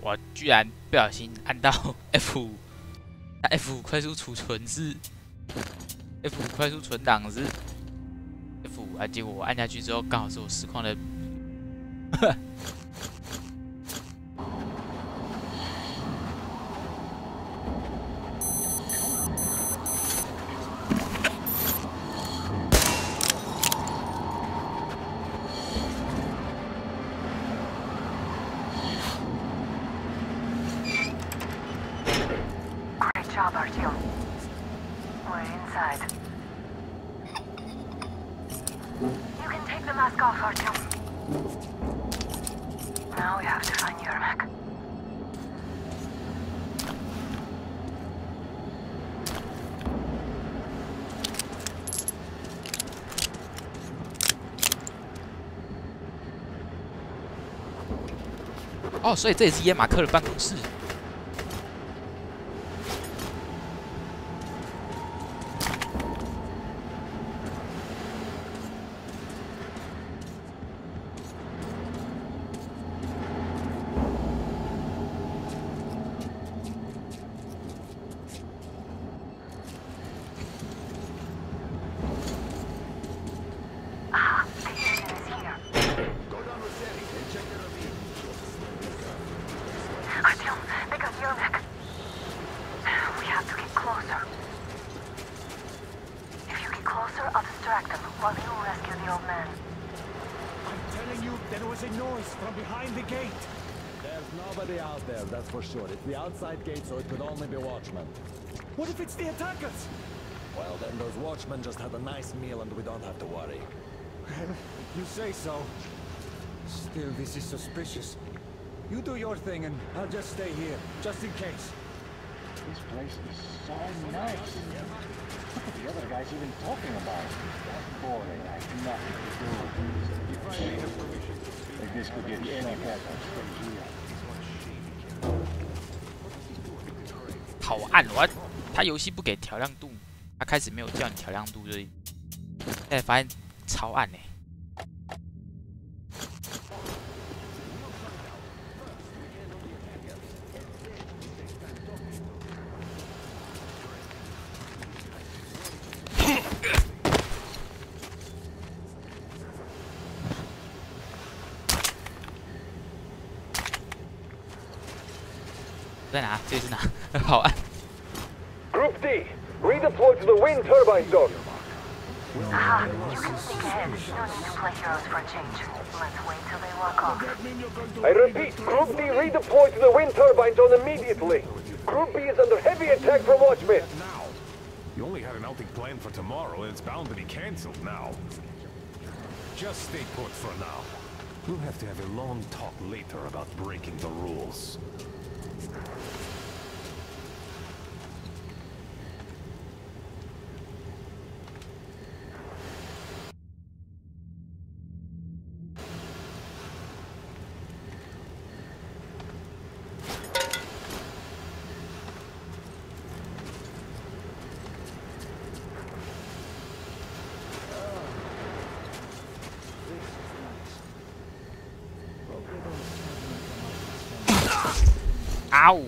我居然不小心按到 F5， 那 F5 快速储存是 F5 快速存档是 F5啊，结果我按下去之后，刚好是我实况的。Job, Artyom. We're inside. You can take the mask off, Artyom. Now we have to find Yermak. Oh, 所以这也是耶马克的办公室。That's for sure. It's the outside gate, so it could only be watchmen. What if it's the attackers? Well, then those watchmen just had a nice meal and we don't have to worry. You say so. Still, this is suspicious. You do your thing and I'll just stay here, just in case. This place is so nice. What are the other guys even talking about? Boy, I have nothing to do. Like this could get any better. 好暗！他游戏不给调亮度，他开始没有叫你调亮度，所以现在发现超暗呢。在哪？这是哪？好暗。Group D, redeploy to the wind turbine zone. Aha, you can sneak ahead. No need to play heroes for a change. Let's wait till they walk off. I repeat, Group D, redeploy to the wind turbine zone immediately. Group B is under heavy attack from watchmen. Now, you only had an outing planned for tomorrow, and it's bound to be cancelled now. Just stay put for now. We'll have to have a long talk later about breaking the rules. Ow!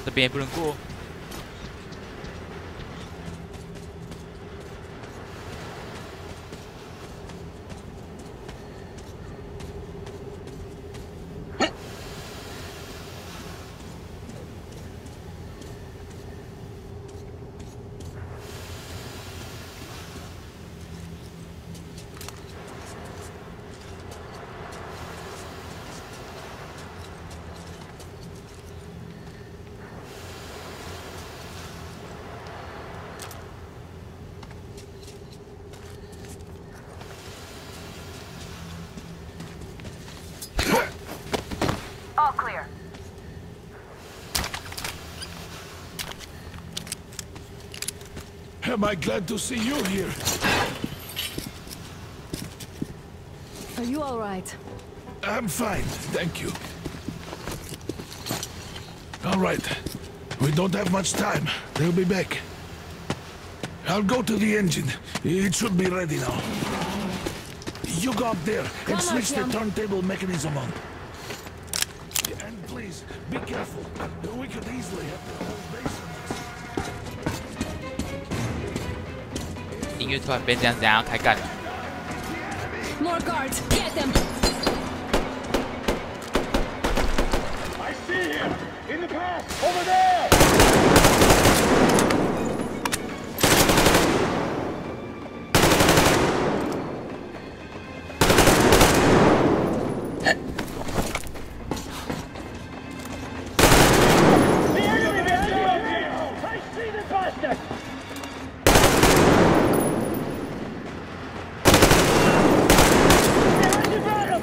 这边也不能过。All clear. Am I glad to see you here? Are you all right? I'm fine, thank you. All right. We don't have much time. They'll be back. I'll go to the engine. It should be ready now. You go up there and switch the turntable mechanism on. And please, be careful. We could easily have the whole base on this. 音乐突然变这样，怎样要开干了？ More guards! Get them! I see him! In the pass! Over there! The enemy behind you! I see the bastard! Behind the bottom!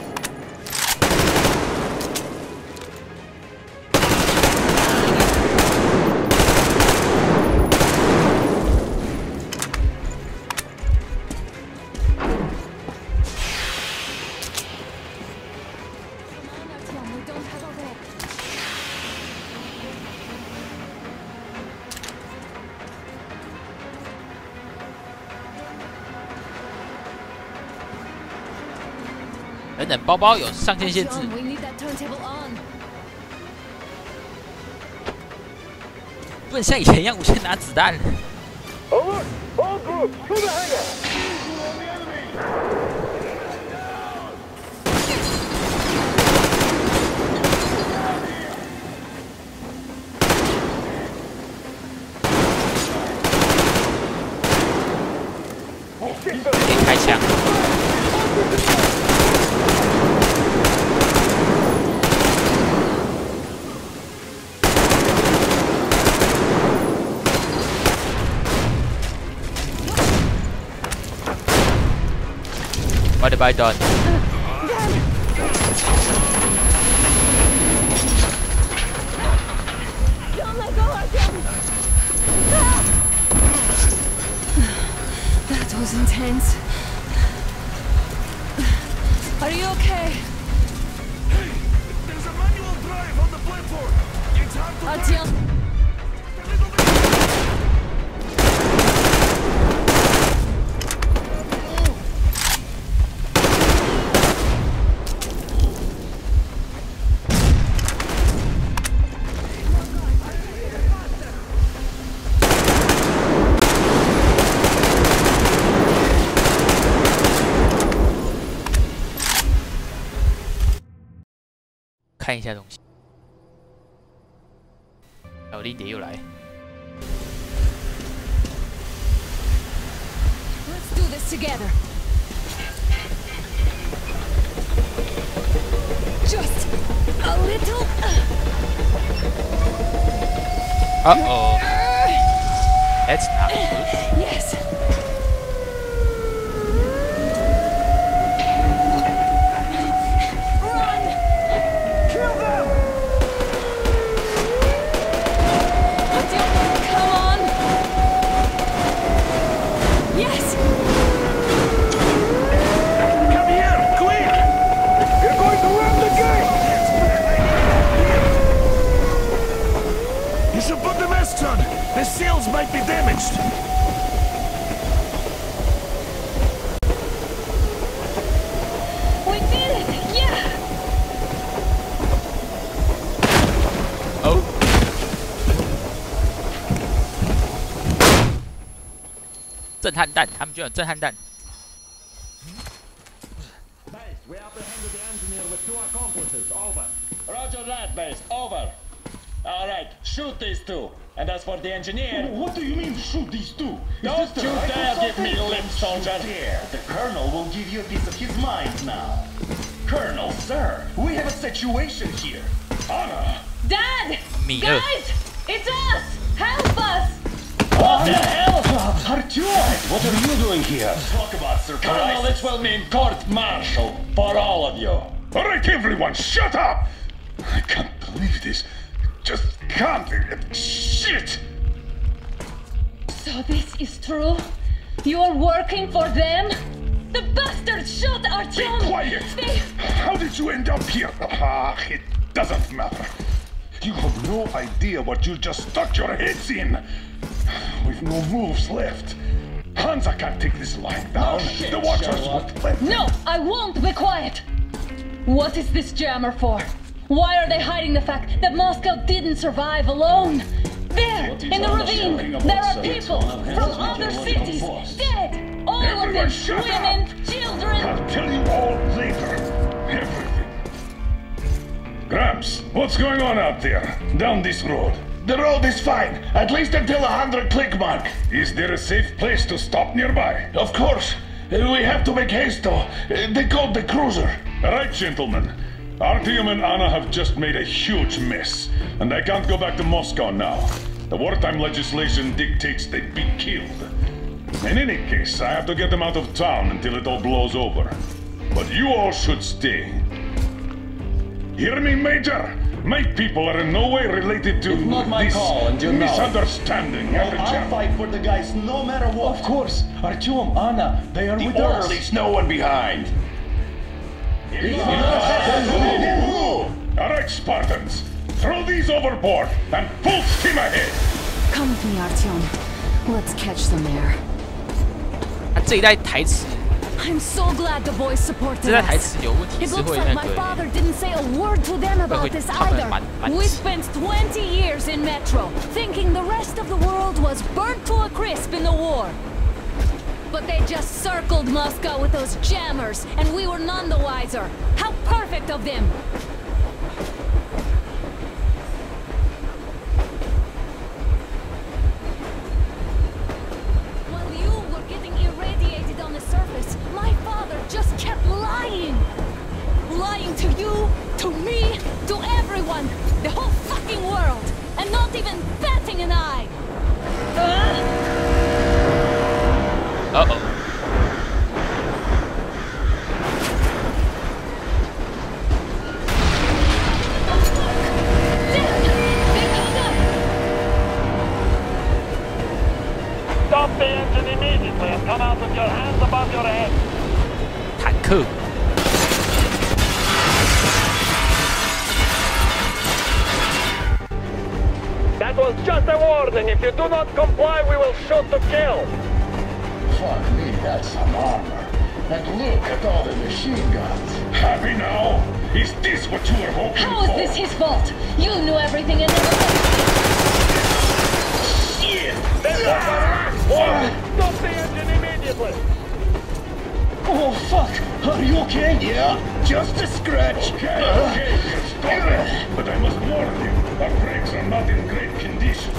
Come on, Artyom, we don't have all day. 等等，包包有上限限制， Artyom, we need that turntable on. 不能像以前一样无限拿子弹。 Alert! All groups, to the hangar! Oh, 可以开枪。 What have I done? Don't let go, Artyom! Ah! That was intense. Are you okay? Hey! There's a manual drive on the platform! It's hard to Artyom! a little bit. "看一下东西。小丽蝶又来。 Let's do this together. Just a little. Uh-oh. That's not good. Yes. Run! Kill them! Artyom, come on! Yes! Come here, quick! You're going to ram the gate! You should put the masks on. The seals might be damaged. We did it! Yeah! Oh. 震撼弹，他们居然有震撼弹。 We apprehended the engineer with 2 accomplices. Over. Roger that, base. Over. All right, shoot these 2. And as for the engineer... What do you mean, shoot these 2? Don't you dare give me lip, soldier! The Colonel will give you a piece of his mind now. Colonel, sir, we have a situation here. Anna! Dad! Guys! It's us! Help us! What the hell? Artyom, what are you doing here? Talk about surprise. Colonel, this will mean court-martial for all of you. All right, everyone, shut up! I can't believe this. Just can't. Shit! So this is true? You're working for them? The bastards shot Artyom! Be quiet! How did you end up here? It doesn't matter. You have no idea what you just stuck your heads in. We've no moves left. Hansa can't take this line down. shit, The Watchers Sherlock. won't let them. No, I won't be quiet! What is this jammer for? Why are they hiding the fact that Moscow didn't survive alone? There, in the ravine, there are people from other cities, dead! All of them, Everyone shut women, up. children! I'll tell you all later. Everything. Gramps, what's going on out there? Down this road? The road is fine, at least until 100 click mark. Is there a safe place to stop nearby? Of course. We have to make haste though. They called the cruiser. All right, gentlemen. Artyom and Anna have just made a huge mess, and I can't go back to Moscow now. The wartime legislation dictates they be killed. In any case, I have to get them out of town until it all blows over. But you all should stay. Hear me, Major? My people are in no way related to It's not my this call, and you know it. misunderstanding. I'll fight for the guys no matter what. Of course, Artyom, Anna, they are with us. leaves no one behind. All right, Spartans, throw these overboard and full steam ahead. Come with me, Artyom. Let's catch them there. 这一代台词， I'm so glad the boys supported 这代台 us. 词有问题， It 是 looks 会 like 那 my 个。 father didn't say a word to them about this either. We spent 20 years in Metro, thinking the rest of the world was burnt to a crisp in the war. But they just circled Moscow with those jammers, and we were none the wiser. How perfect of them! While you were getting irradiated on the surface, my father just kept lying. Lying to you, to me, to everyone, the whole fucking world, and not even batting an eye. Uh-oh. Stop the engine immediately and come out with your hands above your head. 坦克。 That was just a warning. If you do not comply, we will shoot to kill. Fuck me, that's some armor. And look at all the machine guns. Happy now? Is this what you were hoping How for? is this his fault? You knew everything and everything. Shit! This is our last warning. Stop the engine immediately. Oh, fuck! Are you okay? Yeah, just a scratch. Okay, stop it. But I must warn you, our brakes are not in great condition.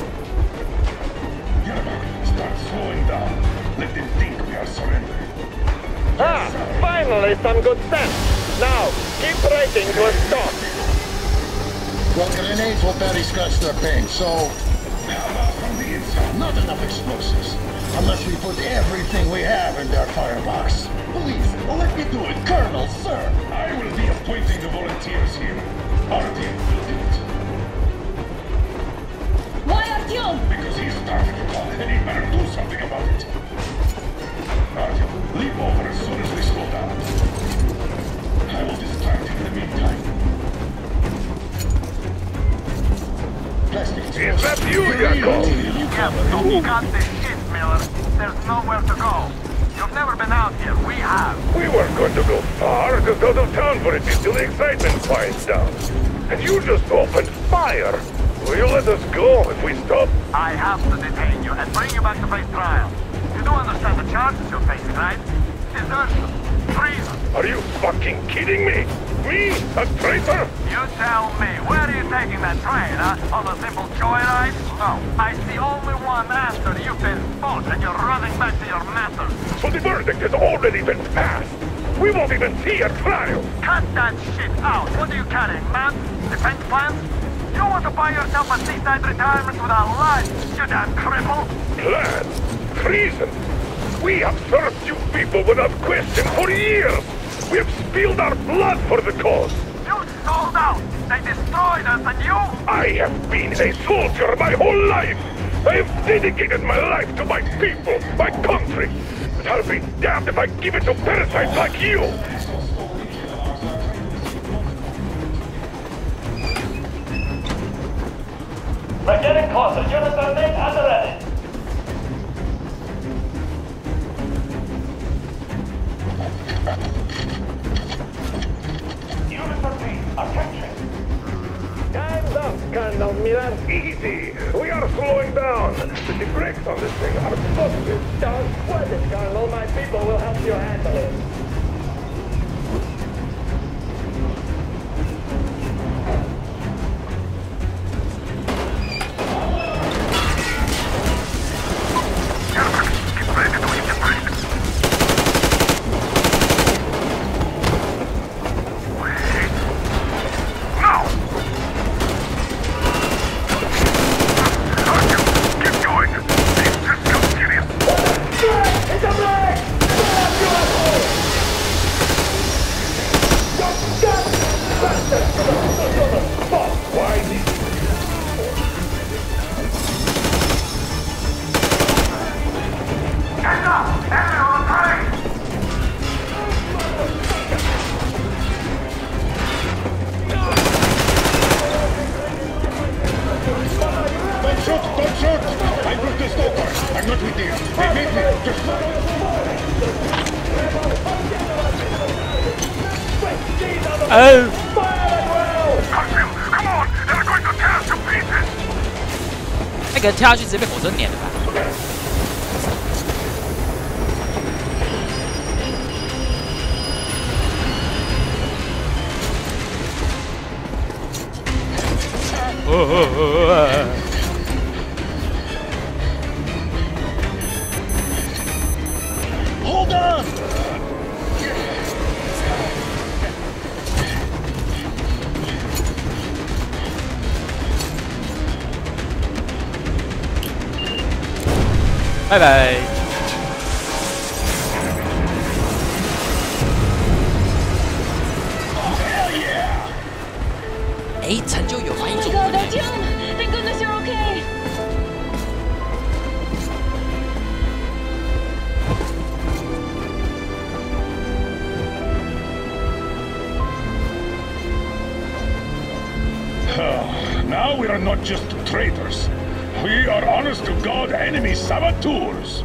Yermak, start slowing down. Let them think we are surrendering. Ah, finally some good sense. Now, keep braking to a stop. Well, grenades will barely scratch their paint, so... How about from the inside? Not enough explosives. Unless we put everything we have in their firebox. Please, let me do it, Colonel, sir. I will be appointing the volunteers here. Artyom will do it. Why Artyom? Because he's started it all, and he better do something about it. Artyom, leap over as soon as we slow down. I will distract him in the meantime. Is that you, Yakov? Yep, you got this shit, Miller. There's nowhere to go. You've never been out here. We have. We weren't going to go far, just out of town for a bit till the excitement quiets down. And you just opened fire. Will you let us go if we stop? I have to detain you and bring you back to face trial. You do understand the charges you're facing, right? Desertion, treason. Are you fucking kidding me? Me? A traitor? You tell me, where are you taking that train, huh? On a simple joyride? No, I see only one answer. You've been bought and you're running back to your master. So the verdict has already been passed. We won't even see a trial. Cut that shit out. What are you carrying, man? Defense plans? You want to buy yourself a seaside retirement without life, you damn cripple? Plan? Treason? We have served you people without question for years. We have spilled our blood for the cause. You sold out. They destroyed us and you... I have been a soldier my whole life. I have dedicated my life to my people, my country. But I'll be damned if I give it to parasites like you. We're getting closer. Units are made and ready. Units are made. Attention. Time's up, Colonel Miller. Easy. We are slowing down. The brakes on this thing are busted. Don't sweat it, Colonel. My people will help you handle it.那个跳下去直接被火车碾了吧？Hold on! Bye bye. Eh, 成就有吗？ Oh my god, they're down! Thank goodness you're okay! Now we are not just traitors. We are honest-to-God enemy saboteurs.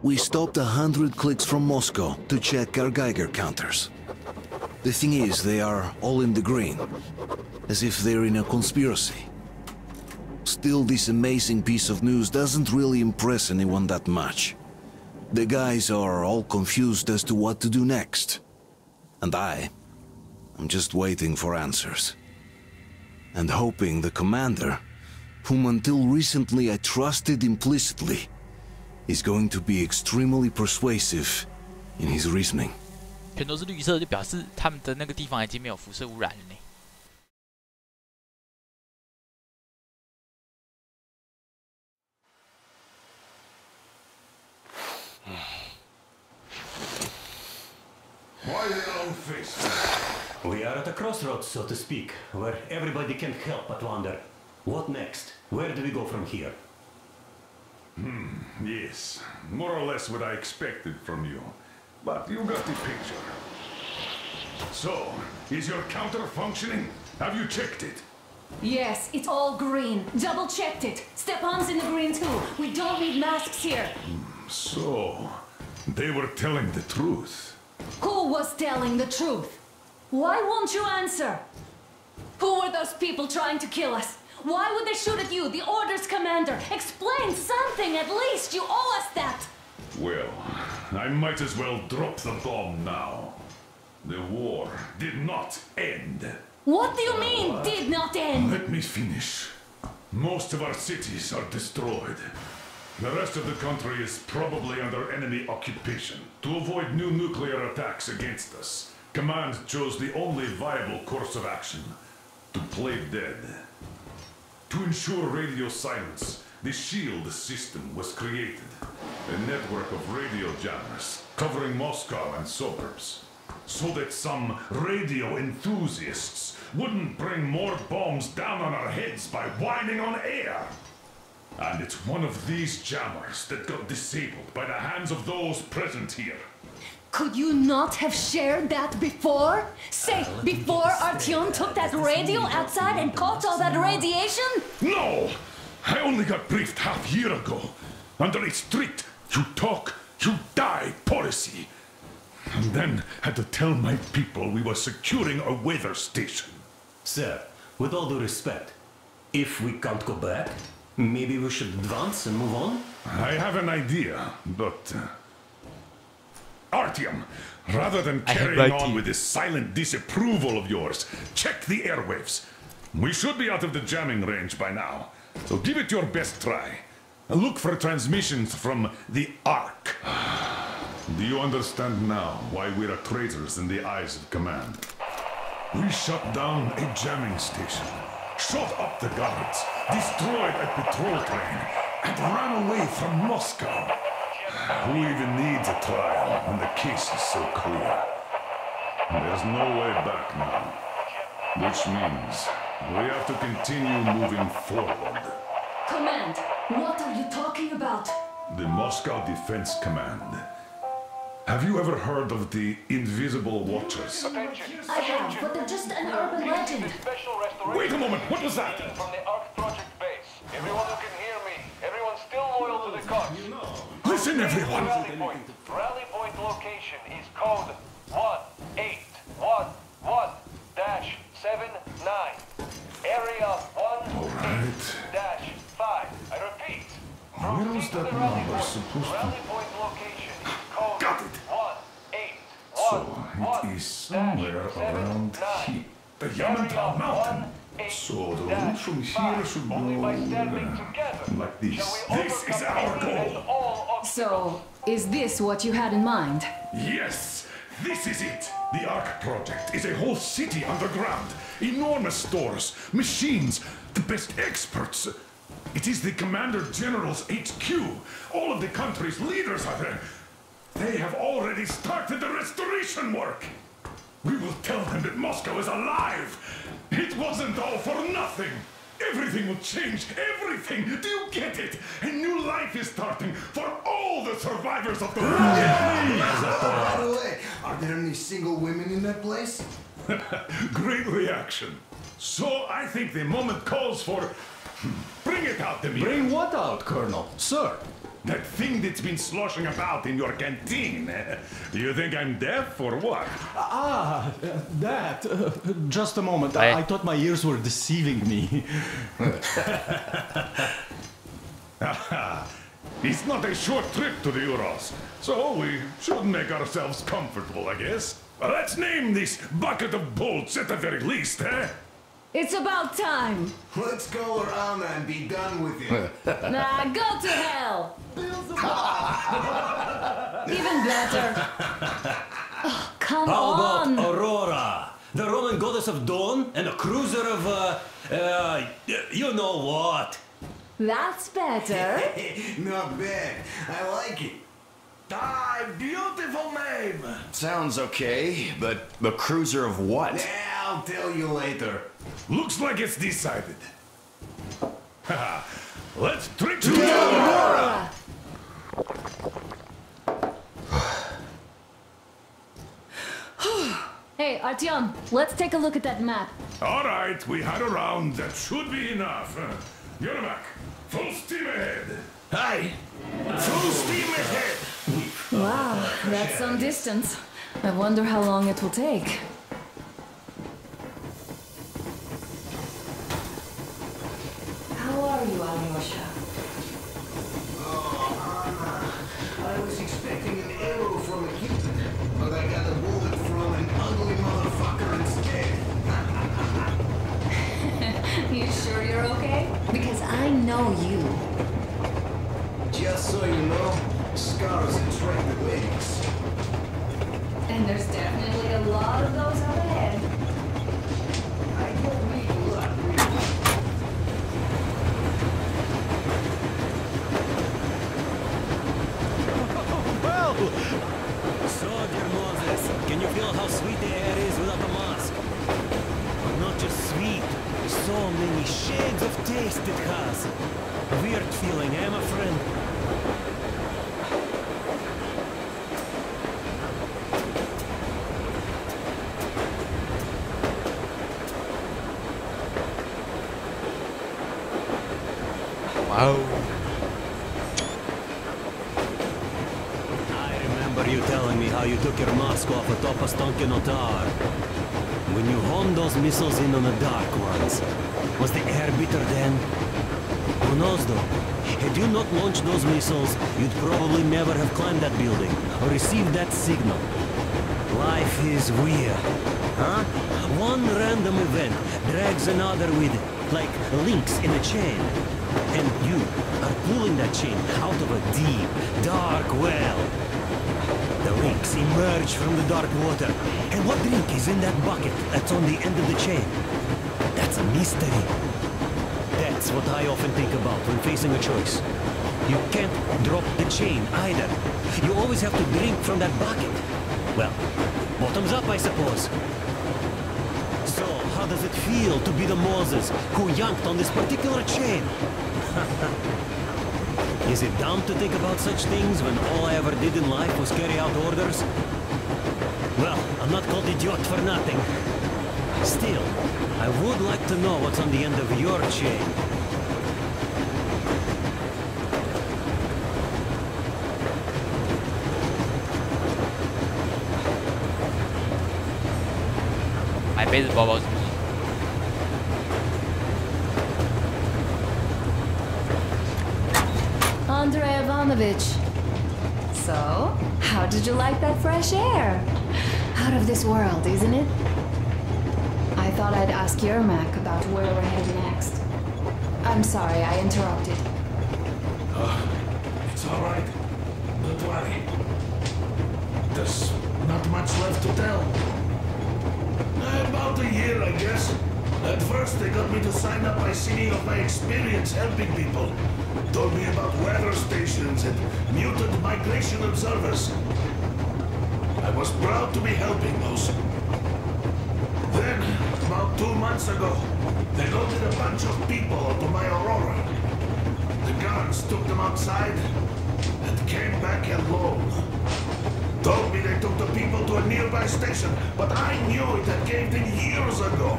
We stopped 100 clicks from Moscow to check our Geiger counters. The thing is, they are all in the green, as if they're in a conspiracy. Still, this amazing piece of news doesn't really impress anyone that much. The guys are all confused as to what to do next. And I'm just waiting for answers. And hoping the commander, whom until recently I trusted implicitly, is going to be extremely persuasive in his reasoning. 全都是绿色，就表示他们的那个地方已经没有辐射污染了呢。Why the long face? We are at a crossroads, so to speak, where everybody can't help but wonder, what next? Where do we go from here? Yes, more or less what I expected from you. But you got the picture. So, is your counter functioning? Have you checked it? Yes, it's all green. Double checked it. Stepan's in the green too. We don't need masks here. So, they were telling the truth. Who was telling the truth? Why won't you answer? Who were those people trying to kill us? Why would they shoot at you, the Order's commander? Explain something, at least. You owe us that. Well, I might as well drop the bomb now. The war did not end. What do you mean, did not end? Let me finish. Most of our cities are destroyed. The rest of the country is probably under enemy occupation. To avoid new nuclear attacks against us, Command chose the only viable course of action: to play dead. To ensure radio silence, the SHIELD system was created. A network of radio jammers covering Moscow and suburbs. So that some radio enthusiasts wouldn't bring more bombs down on our heads by whining on air. And it's one of these jammers that got disabled by the hands of those present here. Could you not have shared that before? Say, before Artyom took that radio outside and caught all that radiation? No! I only got briefed half year ago. Under a strict, you talk, you die policy. And then had to tell my people we were securing a weather station. Sir, with all due respect, if we can't go back, maybe we should advance and move on? I have an idea, but... Artyom, rather than carrying on with this silent disapproval of yours, check the airwaves. We should be out of the jamming range by now, so give it your best try. Look for transmissions from the Ark. Do you understand now why we are traitors in the eyes of Command? We shut down a jamming station, shot up the guards, destroyed a patrol train, and ran away from Moscow. Who even needs a trial when the case is so clear? There's no way back now, which means we have to continue moving forward. Command, what are you talking about? The Moscow Defense Command. Have you ever heard of the Invisible Watchers? I have, but they're just an urban legend. Wait a moment, what was that? From the Ark Project base. Everyone who can hear me. Everyone's still loyal to the cause. Listen, everyone! Rally point location is code 1811-79. Area 18-5. I repeat. Where was that number supposed to... Rally point location is code Got it! So, it is somewhere around here. The Yamantau Mountain. So the route from here should go like this. This is our goal! So, is this what you had in mind? Yes! This is it! The Ark Project is a whole city underground. Enormous stores, machines, the best experts. It is the Commander General's HQ. All of the country's leaders are there. They have already started the restoration work. We will tell them that Moscow is alive. It wasn't all for nothing. Everything will change. Everything. Do you get it? A new life is starting for all the survivors of the war. By the way, are there any single women in that place? Great reaction. So I think the moment calls for... Bring it out to me. Bring what out, Colonel? Sir? That thing that's been sloshing about in your canteen. Do you think I'm deaf or what? That. Just a moment. I thought my ears were deceiving me. It's not a short trip to the Urals, so we should make ourselves comfortable, I guess. Let's name this bucket of bolts at the very least, eh? It's about time. Let's go around and be done with it. Nah, go to hell. Even better. Oh, come on. How about Aurora, the Roman goddess of dawn, and a cruiser of, you know what? That's better. Not bad. I like it. Ah, beautiful name. Sounds okay, but the cruiser of what? Yeah, I'll tell you later. Looks like it's decided. Let's drink to Aurora. Hey, Artyom, let's take a look at that map. All right, we had a round. That should be enough. You're back. Full steam ahead. Aye. Full steam ahead. Wow, that's some distance. I wonder how long it will take. There's definitely a lot of those up ahead. Well, so dear Moses, can you feel how sweet the air is without the mask? Not just sweet, so many shades of taste it has. Weird feeling, eh, my friend? Wow. I remember you telling me how you took your mask off atop a stonking Tower. When you honed those missiles in on the dark ones, was the air bitter then? Who knows though? Had you not launched those missiles, you'd probably never have climbed that building or received that signal. Life is weird, huh? One random event drags another with it, like links in a chain. And you are pulling that chain out of a deep, dark well. The links emerge from the dark water. And what drink is in that bucket that's on the end of the chain? That's a mystery. That's what I often think about when facing a choice. You can't drop the chain either. You always have to drink from that bucket. Well, bottoms up, I suppose. So, how does it feel to be the Moses who yanked on this particular chain? Is it dumb to think about such things when all I ever did in life was carry out orders? Well, I'm not called idiot for nothing. Still, I would like to know what's on the end of your chain.买杯子包包是不是？ Andrei Ivanovich. So, how did you like that fresh air? Out of this world, isn't it? I thought I'd ask Yermak about where we're headed next. I'm sorry, I interrupted. It's all right. Don't worry. There's not much left to tell. About a year, I guess. At first, they got me to sign up by singing of my experience helping people. Told me about weather stations and mutant migration observers. I was proud to be helping those. Then, about 2 months ago, they loaded a bunch of people onto my Aurora. The guards took them outside and came back alone. Told me they took the people to a nearby station, but I knew it had caved in years ago.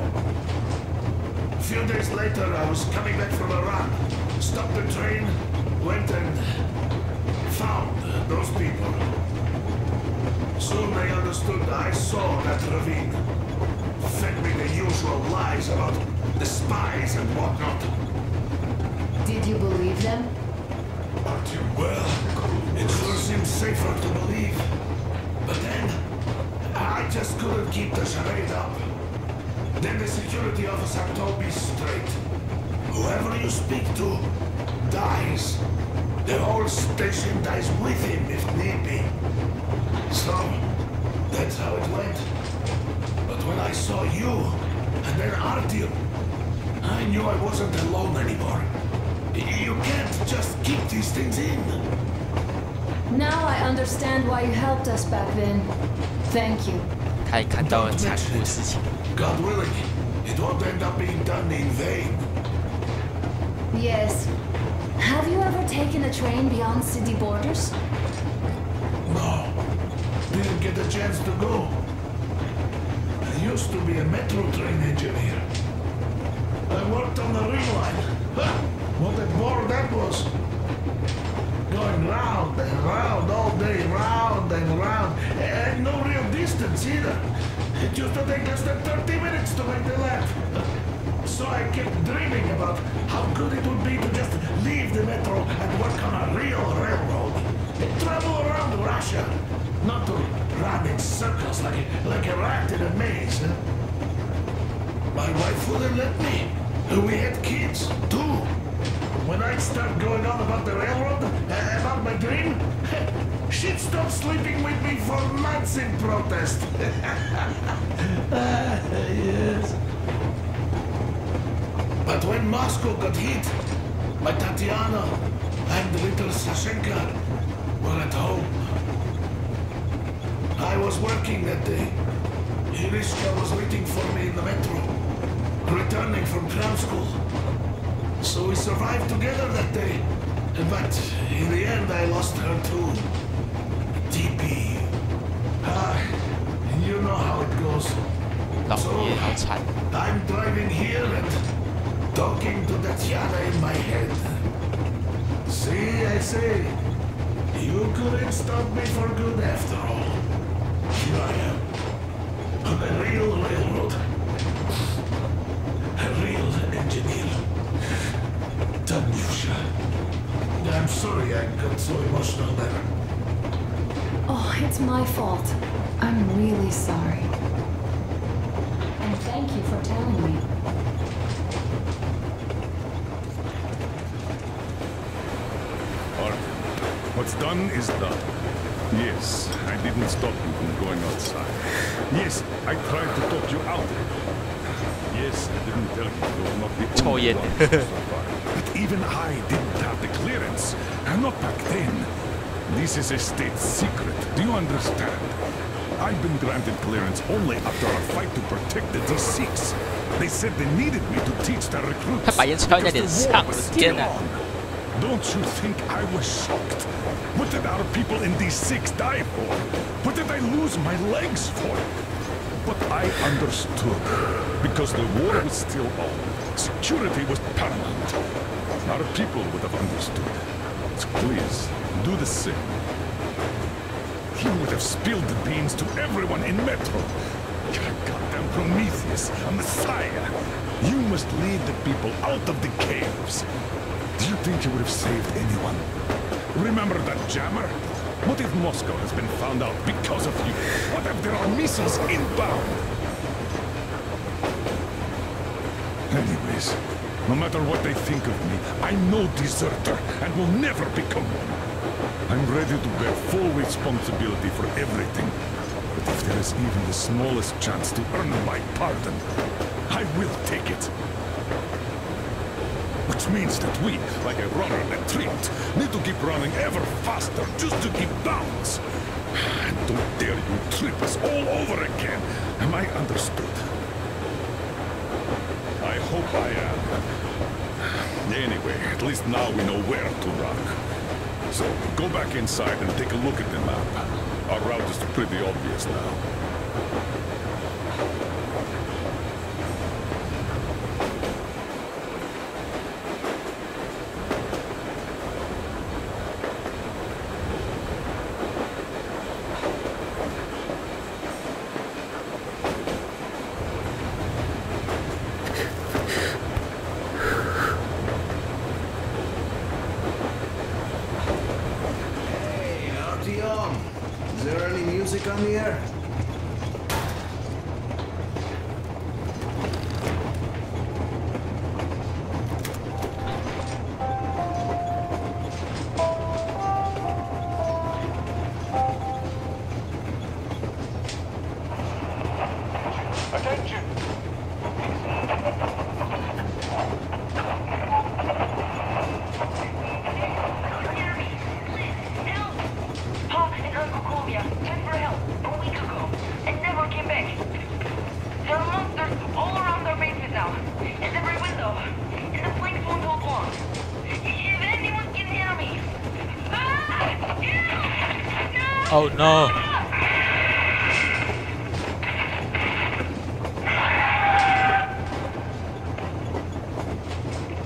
A few days later, I was coming back from a run. Stopped the train, went and found those people. Soon they understood I saw that ravine. Fed me the usual lies about the spies and whatnot. Did you believe them? Well, it sure seemed safer to believe. But then, I just couldn't keep the charade up. Then the security officer told me straight. Whoever you speak to dies. The whole station dies with him if need be. So, that's how it went. But when I saw you, and then Artyom, I knew I wasn't alone anymore. You can't just keep these things in. Now I understand why you helped us back then. Thank you. God willing, it won't end up being done in vain. Yes. Have you ever taken a train beyond city borders? No. Didn't get a chance to go. I used to be a metro train engineer. I worked on the ring line. What a bore that was. Going round and round all day, round and round. And no real distance either. It used to take less than 30 minutes to make the lap. So I kept dreaming about how good it would be to just leave the metro and work on a real railroad. And travel around Russia. Not to run in circles like a rat in a maze. My wife wouldn't let me. We had kids, too. When I'd start going on about the railroad, about my dream, She'd stop sleeping with me for months in protest. Yes. But when Moscow got hit, my Tatiana and little Sashenka were at home. I was working that day. Irishka was waiting for me in the metro, returning from cram school. So we survived together that day. But in the end, I lost her too. TP. You know how it goes. So, I'm driving here and talking to Tatiana in my head. See, I say, you couldn't stop me for good after all. Here I am, on a real railroad. A real engineer. Tanusha. I'm sorry I got so emotional there. Oh, it's my fault. I'm really sorry. And thank you for telling me. Arthur, what's done is done. Yes, I didn't stop you from going outside. Yes, I tried to talk you out of it. Yes, I didn't tell you you were not the only one to survive. But even I didn't have the clearance. Not back then. This is a state secret. Do you understand? I've been granted clearance only after a fight to protect the D6. They said they needed me to teach their recruits. Because the war was still on. Don't you think I was shocked? What did our people in D6 die for? What did I lose my legs for? But I understood. Because the war was still on. Security was paramount. Our people would have understood. So please, do the same. You would have spilled the beans to everyone in Metro. You're a goddamn Prometheus, a messiah. You must lead the people out of the caves. Do you think you would have saved anyone? Remember that jammer? What if Moscow has been found out because of you? What if there are missiles inbound? Anyways, no matter what they think of me, I'm no deserter and will never become one. I'm ready to bear full responsibility for everything. But if there is even the smallest chance to earn my pardon, I will take it. Which means that we, like a runner that tripped, need to keep running ever faster just to keep balance. And don't dare you trip us all over again. Am I understood? I hope I am. Anyway, at least now we know where to run. So, go back inside and take a look at the map. Our route is pretty obvious now. Is there any music on the air? Attention! Oh no!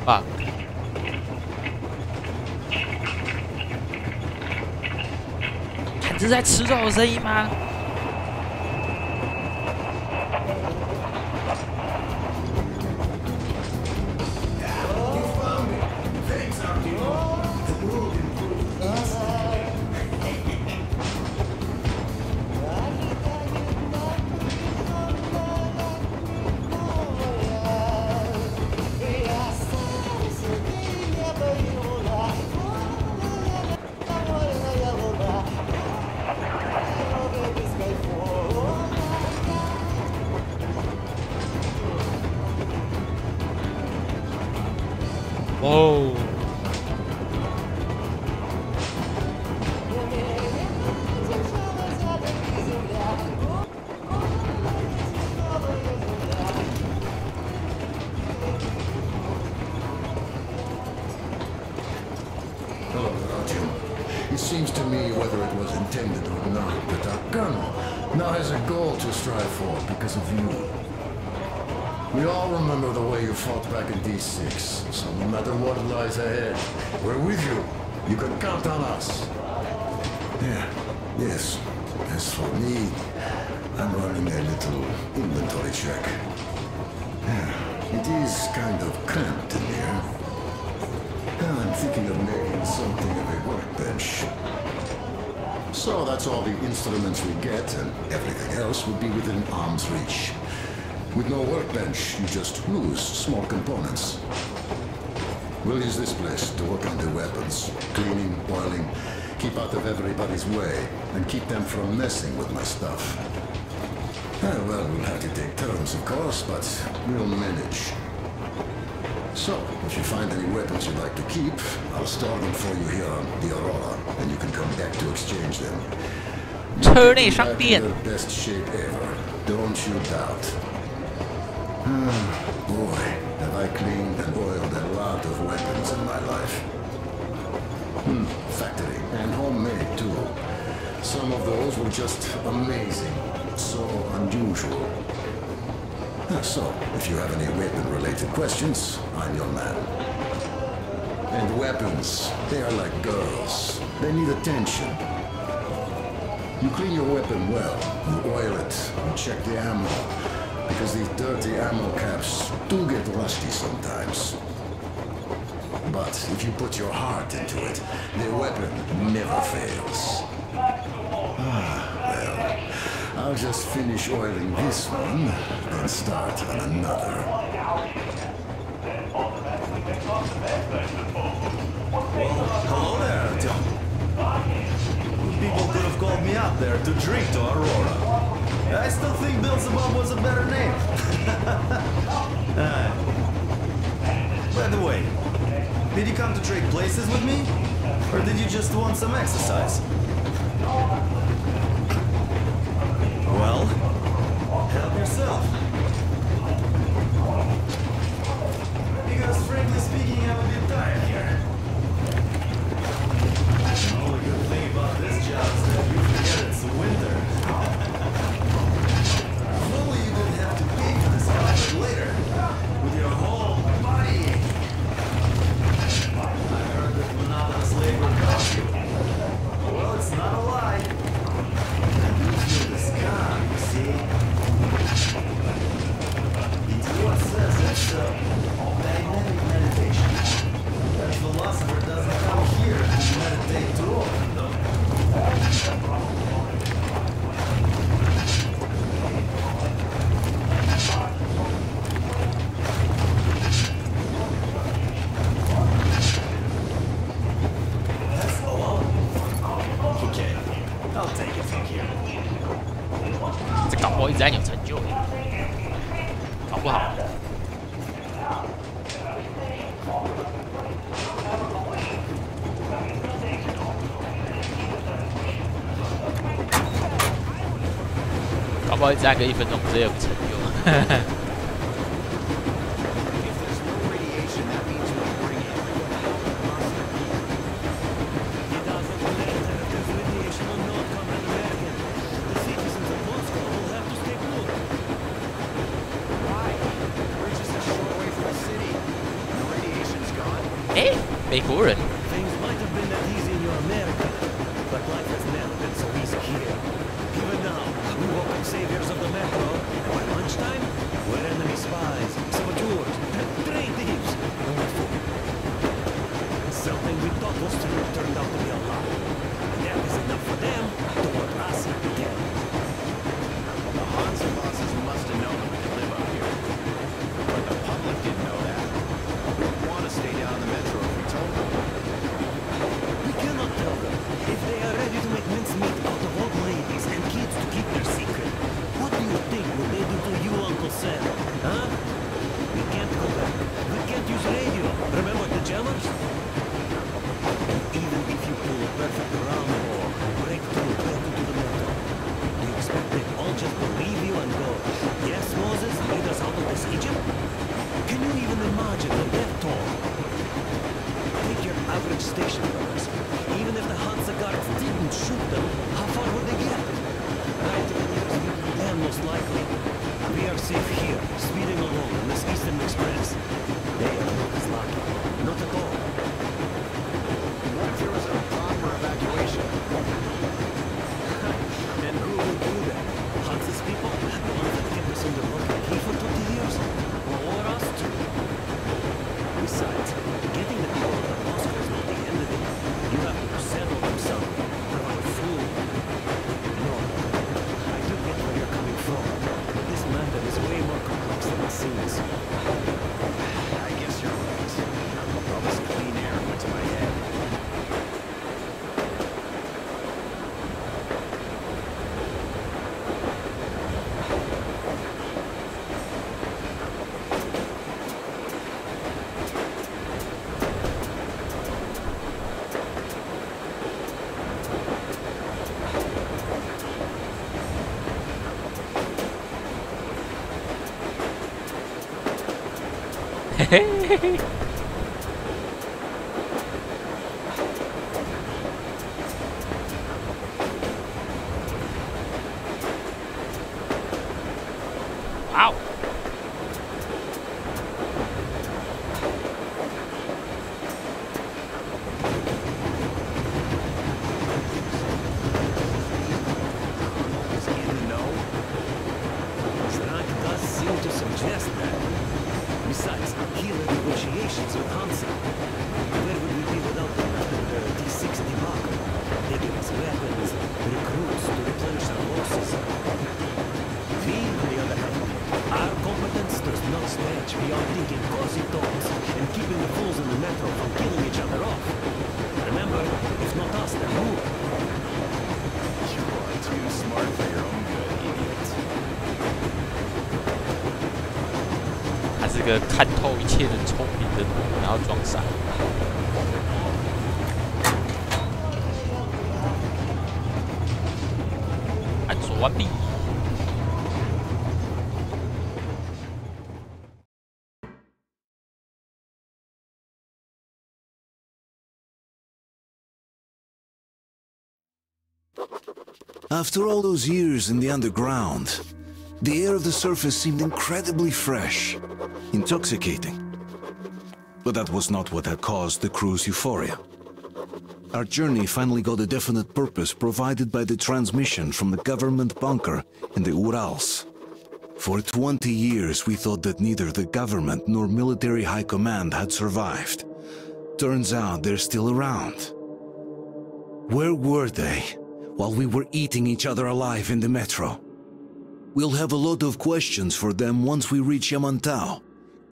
Fuck. 看，这是在吃肉的声音吗？ Attention! seems to me, whether it was intended or not, that our colonel now has a goal to strive for because of you. We all remember the way you fought back in D6, so no matter what lies ahead, we're with you. You can count on us. Yeah, yes. As for me, I'm running a little inventory check. Yeah, it is kind of cramped in here. I'm thinking of making something of a workbench. So that's all the instruments we get, and everything else would be within arm's reach. With no workbench, you just lose small components. We'll use this place to work on the weapons. Cleaning, oiling, keep out of everybody's way, and keep them from messing with my stuff. Well, we'll have to take turns, of course, but we'll manage. So, if you find any weapons you'd like to keep, I'll store them for you here on the Aurora, and you can come back to exchange them. Turn it up in your best shape ever, don't you doubt. Boy, have I cleaned and oiled a lot of weapons in my life. Factory and homemade too. Some of those were just amazing, so unusual. So, if you have any weapon-related questions, I'm your man. And weapons, they are like girls. They need attention. You clean your weapon well, you oil it, you check the ammo, because these dirty ammo caps do get rusty sometimes. But if you put your heart into it, the weapon never fails. Well, I'll just finish oiling this one, then start on another. Hello there, Tom. People could have called me up there to drink to Aurora. I still think Beelzebub was a better name. By the way, did you come to trade places with me? Or did you just want some exercise? Well, help yourself. Because frankly speaking, I'm a bit tired here. The only good thing about this job is that you forget it's winter. If only you didn't have to pay for this outfit later, with your whole body. I heard that monotonous labor costs you. Well, it's not a lie. This car, you see? It's what says it's magnetic meditation. That philosopher doesn't come here to meditate too often, though. That's all. Okay, I'll take it from here. 这搞不好一直在有成就耶，搞不好。搞不好一直在个1分钟之内有个成就。美国人。 Things might have been that easy in your America, but life has never been so easy here. Even now, we walk on saviors of the metro, and by lunchtime, we're enemy spies, saboteurs, and train thieves. Something we thought was true turned out to be a lie. And that is enough for them to put us to death. The Hansa bosses must have known we could live up here. But the public didn't know that. We want to stay down in the metro if we told them. We cannot tell them. If they are ready to make mincemeat out of old ladies and kids to keep their secret, what do you think will they do to you, Uncle Sam? Huh? We can't go back. We can't use radio. Remember the jammers? And even if you pull a perfect round or break through back into the metro, do you expect they'd all just believe you and go, here, speeding along on this Eastern Express. They are not as lucky. Not at all. What if there was a proper evacuation? And who will do that? Hudson's people? The ones that kept us under lock and key for 20 years? Or us too? Besides, getting the people out of Moscow is not the end of it. You have to settle them somewhere. Provide food. No, I do get where you're coming from, but this matter is way more complex than it seems. I guess you're right. All this clean air went to my head. Wow. Strank does seem to suggest that. Besides, he led negotiations with Hansen. Where would we be without them after the D6 debacle? They give us weapons, recruits to replenish our losses. We, on the other hand, our competence does not stretch beyond thinking cozy thoughts and keeping the fools in the metro from killing each other off. Remember, if not us, then who? You are too smart for your own good, idiot. 他是个看透一切的聪明人，然后装傻。探索完毕。After all those years in the underground, the air of the surface seemed incredibly fresh, intoxicating. But that was not what had caused the crew's euphoria. Our journey finally got a definite purpose provided by the transmission from the government bunker in the Urals. For 20 years we thought that neither the government nor military high command had survived. Turns out they're still around. Where were they while we were eating each other alive in the metro? We'll have a lot of questions for them once we reach Yamantau,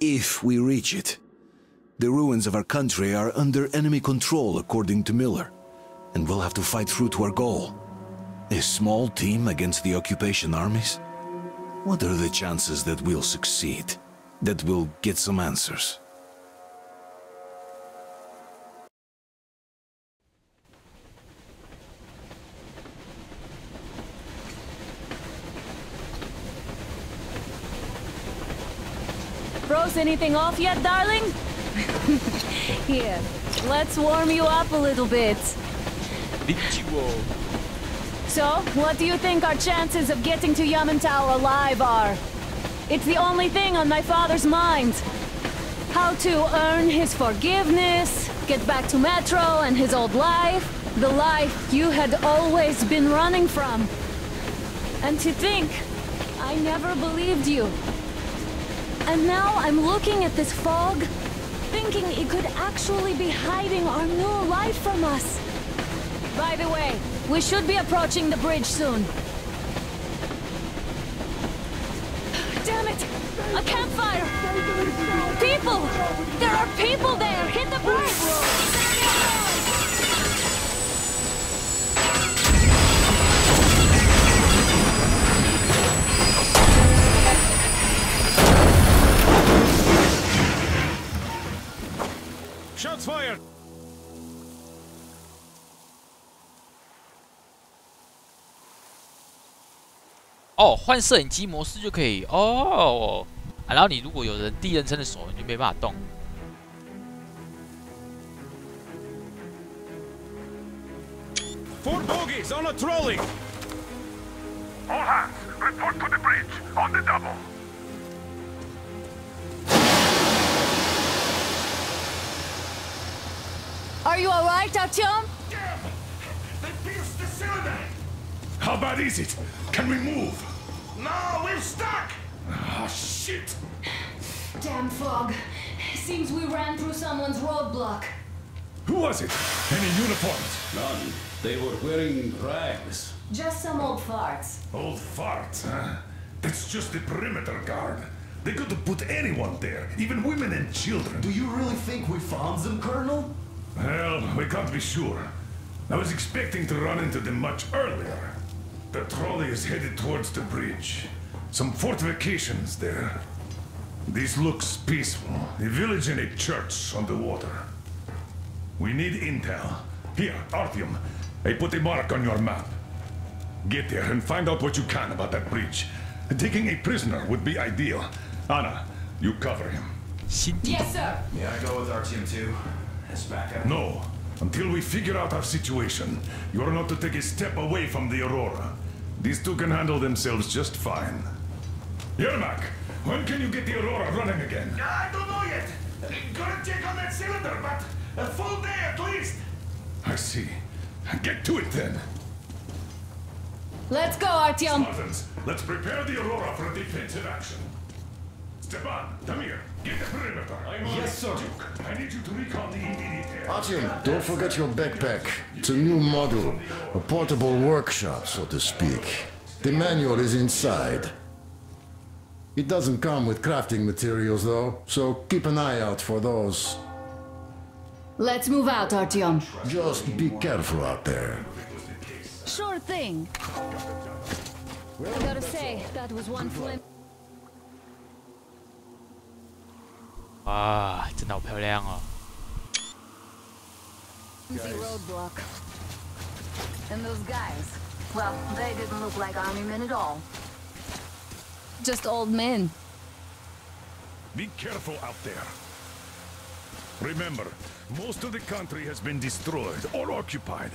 if we reach it. The ruins of our country are under enemy control, according to Miller, and we'll have to fight through to our goal. A small team against the occupation armies? What are the chances that we'll succeed? That we'll get some answers? Froze anything off yet, darling? Here, let's warm you up a little bit. So, what do you think our chances of getting to Yamantau alive are? It's the only thing on my father's mind. How to earn his forgiveness, get back to Metro and his old life, the life you had always been running from. And to think, I never believed you. And now I'm looking at this fog, thinking it could actually be hiding our new life from us. By the way, we should be approaching the bridge soon. Damn it! A campfire! People! There are people there! Hit the bridge! Shots fired!哦，换摄影机模式就可以哦。然后你如果有人第一人称的手，你就没办法动。4 bogies on a trolley! All hands, report to the bridge, on the double. right, Artyom? They pierced the cylinder! How bad is it? Can we move? No, we're stuck! Ah, shit! Damn fog. Seems we ran through someone's roadblock. Who was it? Any uniforms? None. They were wearing rags. Just some old farts. Old farts, huh? That's just the perimeter guard. They could have put anyone there, even women and children. Do you really think we found them, Colonel? Well, we can't be sure. I was expecting to run into them much earlier. The trolley is headed towards the bridge. Some fortifications there. This looks peaceful. A village and a church on the water. We need intel. Here, Artyom. I put a mark on your map. Get there and find out what you can about that bridge. Taking a prisoner would be ideal. Anna, you cover him. Yes, sir. May I go with Artyom too? As backup? No. Until we figure out our situation, you're not to take a step away from the Aurora. These two can handle themselves just fine. Yermak, when can you get the Aurora running again? I don't know yet. Gotta check on that cylinder, but a full day at least. I see. Get to it then. Let's go, Artyom. Spartans, let's prepare the Aurora for a defensive action. Stepan, Tamir, get the perimeter. Yes, sir. Duke, I need you to recon the immediate area. Artyom, don't forget your backpack. It's a new model. A portable workshop, so to speak. The manual is inside. It doesn't come with crafting materials, though, so keep an eye out for those. Let's move out, Artyom. Just be careful out there. Sure thing. I gotta say, that was one flim. 哇，真的好漂亮哦！ Easy roadblock. And those guys, well, they didn't look like army men at all. Just old men. Be careful out there. Remember, most of the country has been destroyed or occupied.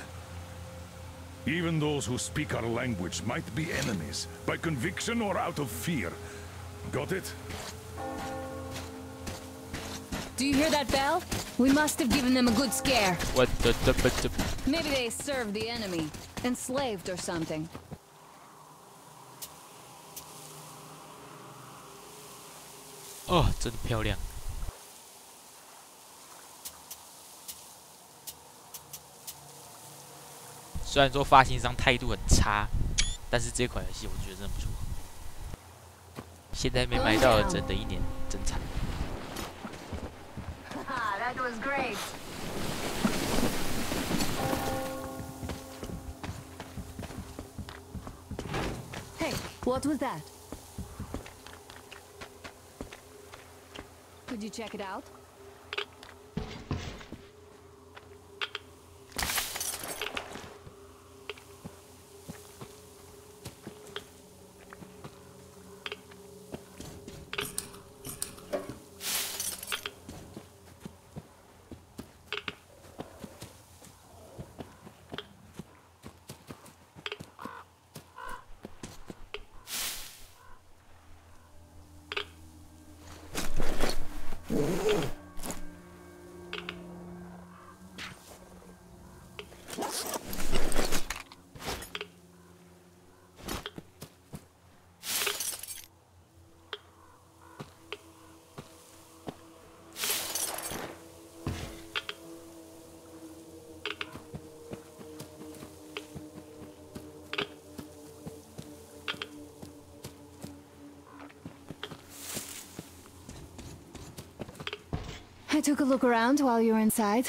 Even those who speak our language might be enemies, by conviction or out of fear. Got it? Do you hear that bell? We must have given them a good scare. What the? Maybe they served the enemy, enslaved or something. 哦，真的漂亮。虽然说发行商态度很差，但是这款游戏我觉得真的不错。现在没买到的，真的一年真惨。 That was great. Hey, what was that? Could you check it out? I took a look around while you were inside.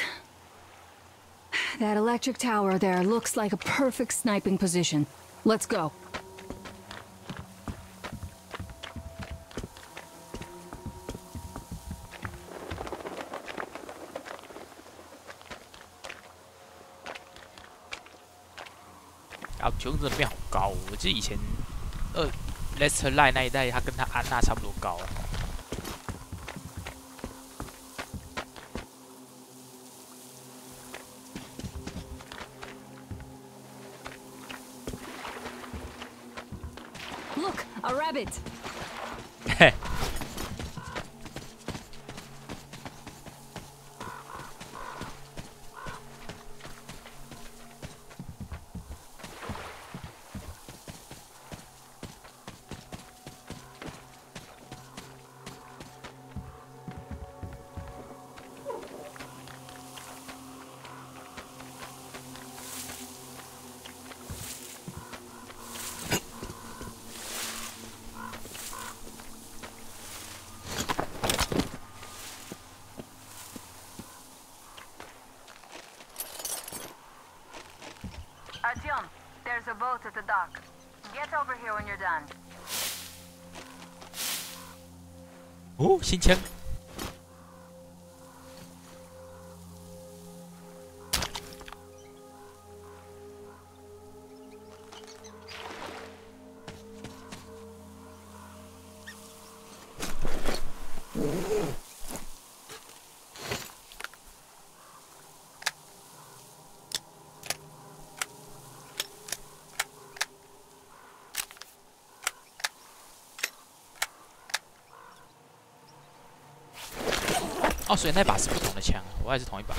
That electric tower there looks like a perfect sniping position. Let's go.啊，球真的变好高、哦！我记得以前Lester Line 那一代，他跟他安娜差不多高、啊。 Look, a rabbit. 嘿。the dock. Get over here when you're done. 哦，新枪。 哦，所以那把是不同的枪，我还是同一把。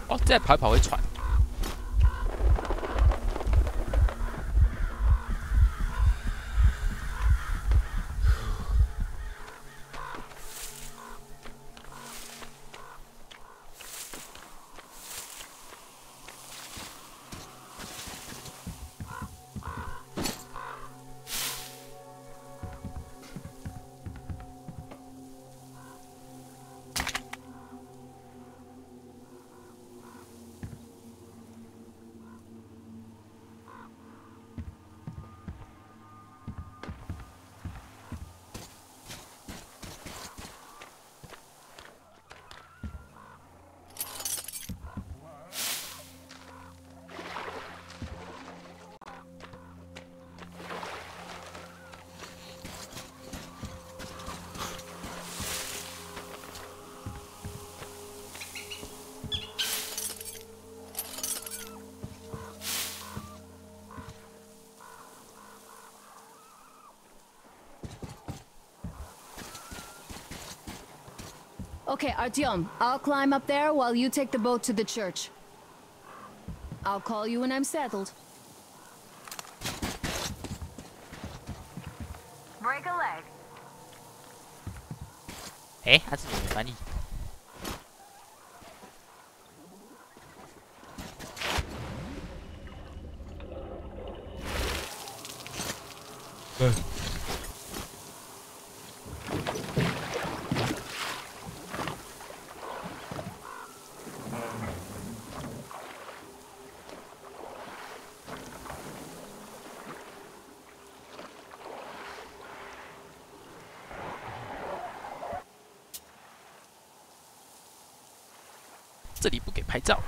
哦，再跑一跑会喘。Okay, Artyom, I'll climb up there while you take the boat to the church. I'll call you when I'm settled. Break a leg. 哎，他自己没翻译。这里不给拍照。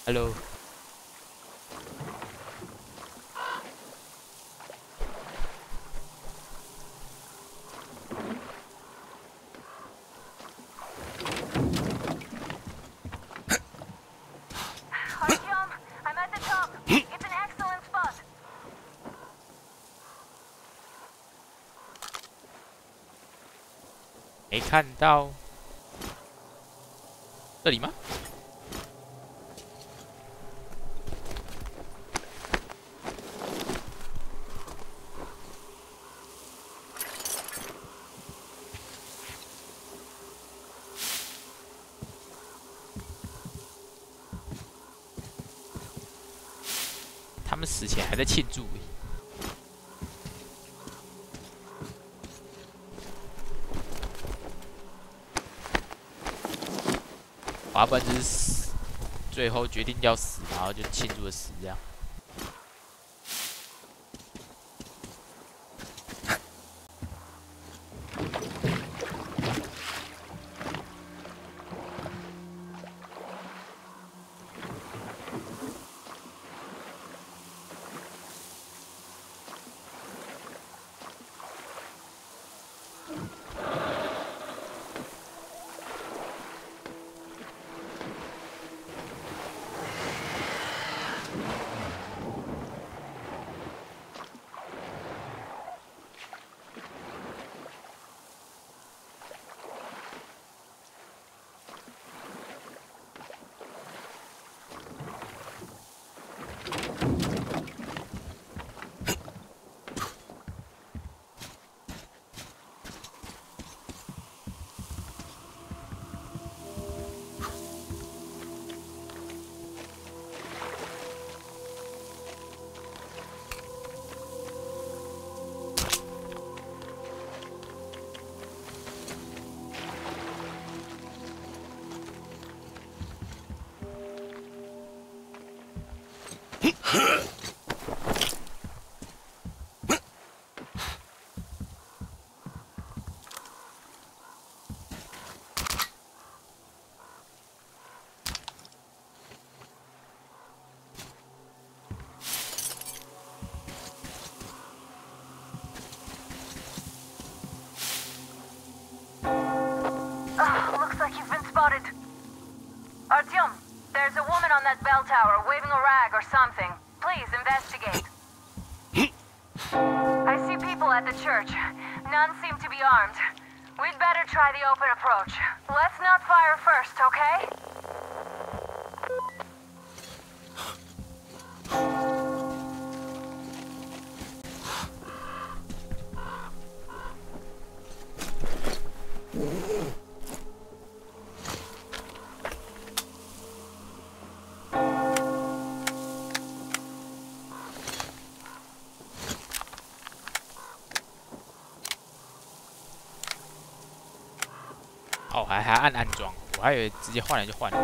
Hello。没看到，这里吗？他们死前还在庆祝。 要不然就是死，最后决定要死，然后就庆祝的死这样。Looks like you've been spotted. Artyom, there's a woman on that bell tower waving a rag or something. Please investigate. I see people at the church. None seem to be armed. We'd better try the open approach. Let's not fire first, okay?哦，还按安装，我还以为直接换了就换了。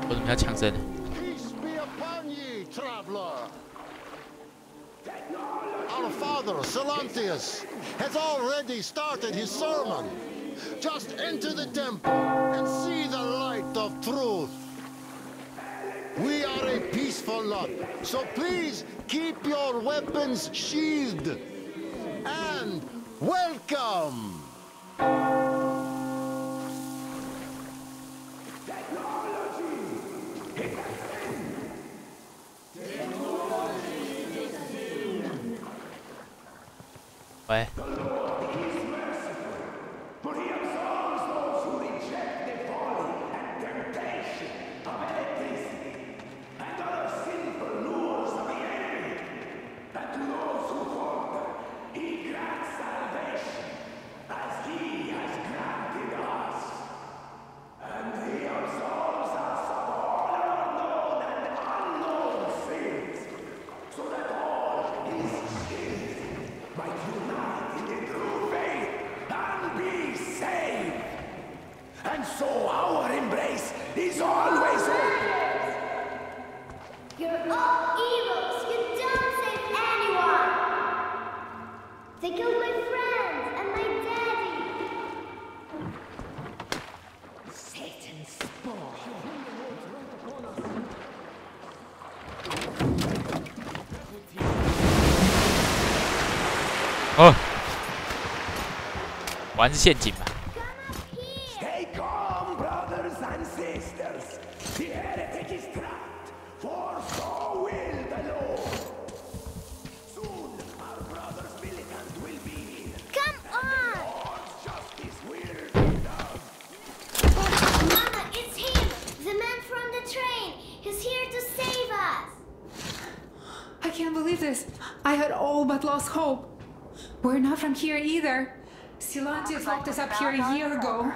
我怎么要抢声？ Peace be upon ye, traveler. Our father, Salantius, has already started his sermon. Just enter the temple and see the light of truth. We are a peaceful lot, so please keep your weapons sheathed. And welcome! 喂。 And so our embrace is always open. You're all evils. You don't save anyone. They killed my friends and my daddy. Satan's spawn.哦，果然是陷阱嘛。 Stay calm, brothers and sisters. The heretic is trapped, for so will the Lord. Soon, our brother's militant will be here. Come on! Lord's justice will be done. Mama, it's him! The man from the train! He's here to save us! I can't believe this. I had all but lost hope. We're not from here either. Silantius locked us up here a year ago.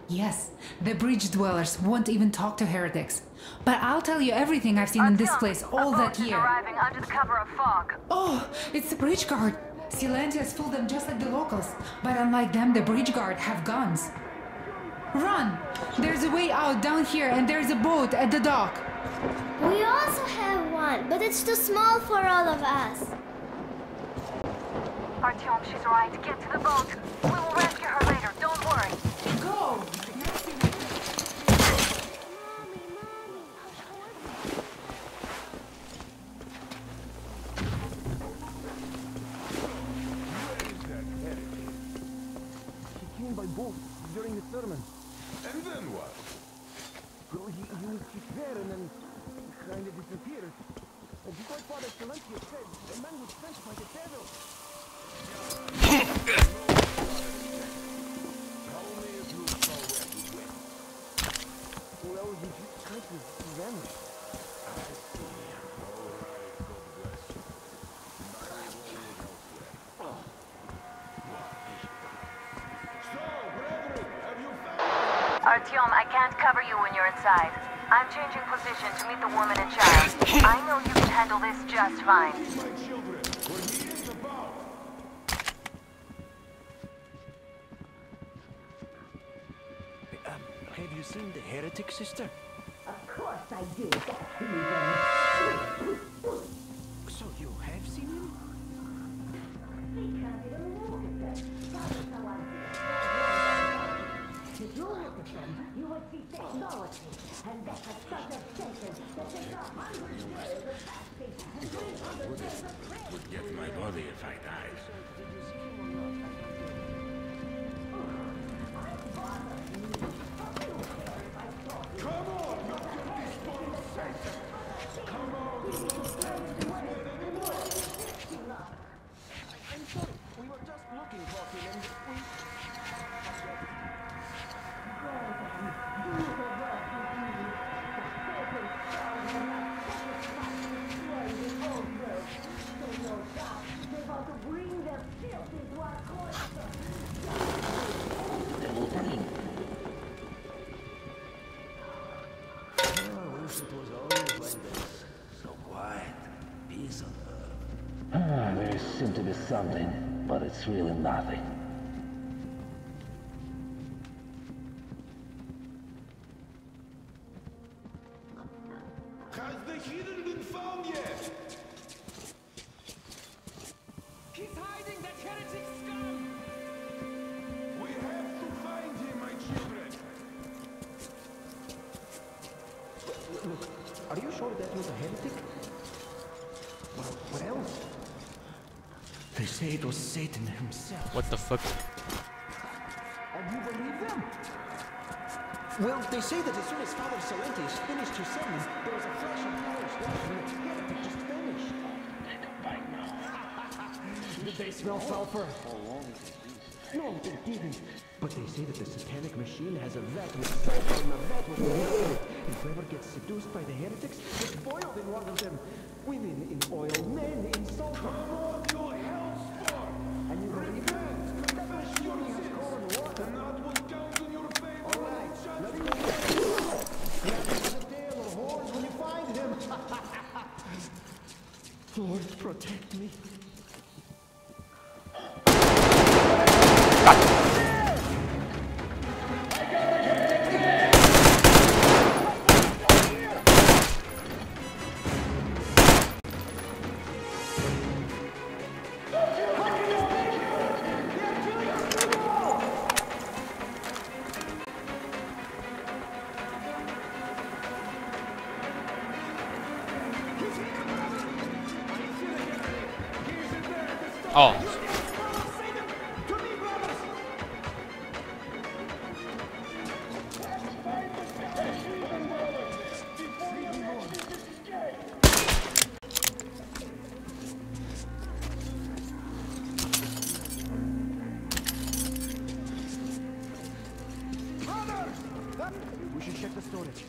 Yes, the bridge dwellers won't even talk to heretics. But I'll tell you everything I've seen in this place all that year. Arriving under the cover of fog. Oh, it's the bridge guard. Silantius fooled them just like the locals. But unlike them, the bridge guard have guns. Run! There's a way out down here and there's a boat at the dock. We also have one, but it's too small for all of us. Artyom, she's right. Get to the boat. We will rescue her later. Don't worry. Go! He came by boat during the sermon. And then what? Well, he was just there and then kind of disappeared. And before Father Silentia said, the man was sent by the devil. Tell me if you saw where he went. Well, he just kind of vanished. I see. All right, God bless you. My reward elsewhere. So, brethren, have you found... Artyom, I can't cover you when you're inside. I'm changing position to meet the woman and child. I know you can handle this just fine. My children, were he is about? Have you seen the heretic, sister? Of course I do. So you have seen him? If you look at them, you would see technology, and that has such a sentence that there's 100 years of fasting and 300 years of prayer. Would get my body if I died. Come on, you dirty spawn of Satan! Come on! I'm sorry, we were just looking for him and we... There seems to be something, but it's really nothing. Has the heathen been found yet? He's hiding that heretic scum! We have to find him, my children. Look, are you sure that was a heretic? Well, what else? They say it was Satan himself. What the fuck? And you believe them? Well, they say that as soon as Father Silentis finished his sermon, there was a flash of power and the heretic just vanished. They don't bite now. Did they smell sulfur? No, they didn't. But they say that the satanic machine has a vat with sulfur and a vat with oil. If whoever gets seduced by the heretics gets boiled in one of them. Women in oil, men in sulfur. Come on, to hell's and you believe it? That machine has cold water. Not what counts in your favor. All right, let's go. Let's the tail of horns when you find him. Lord, protect me.哦。We should check the storage.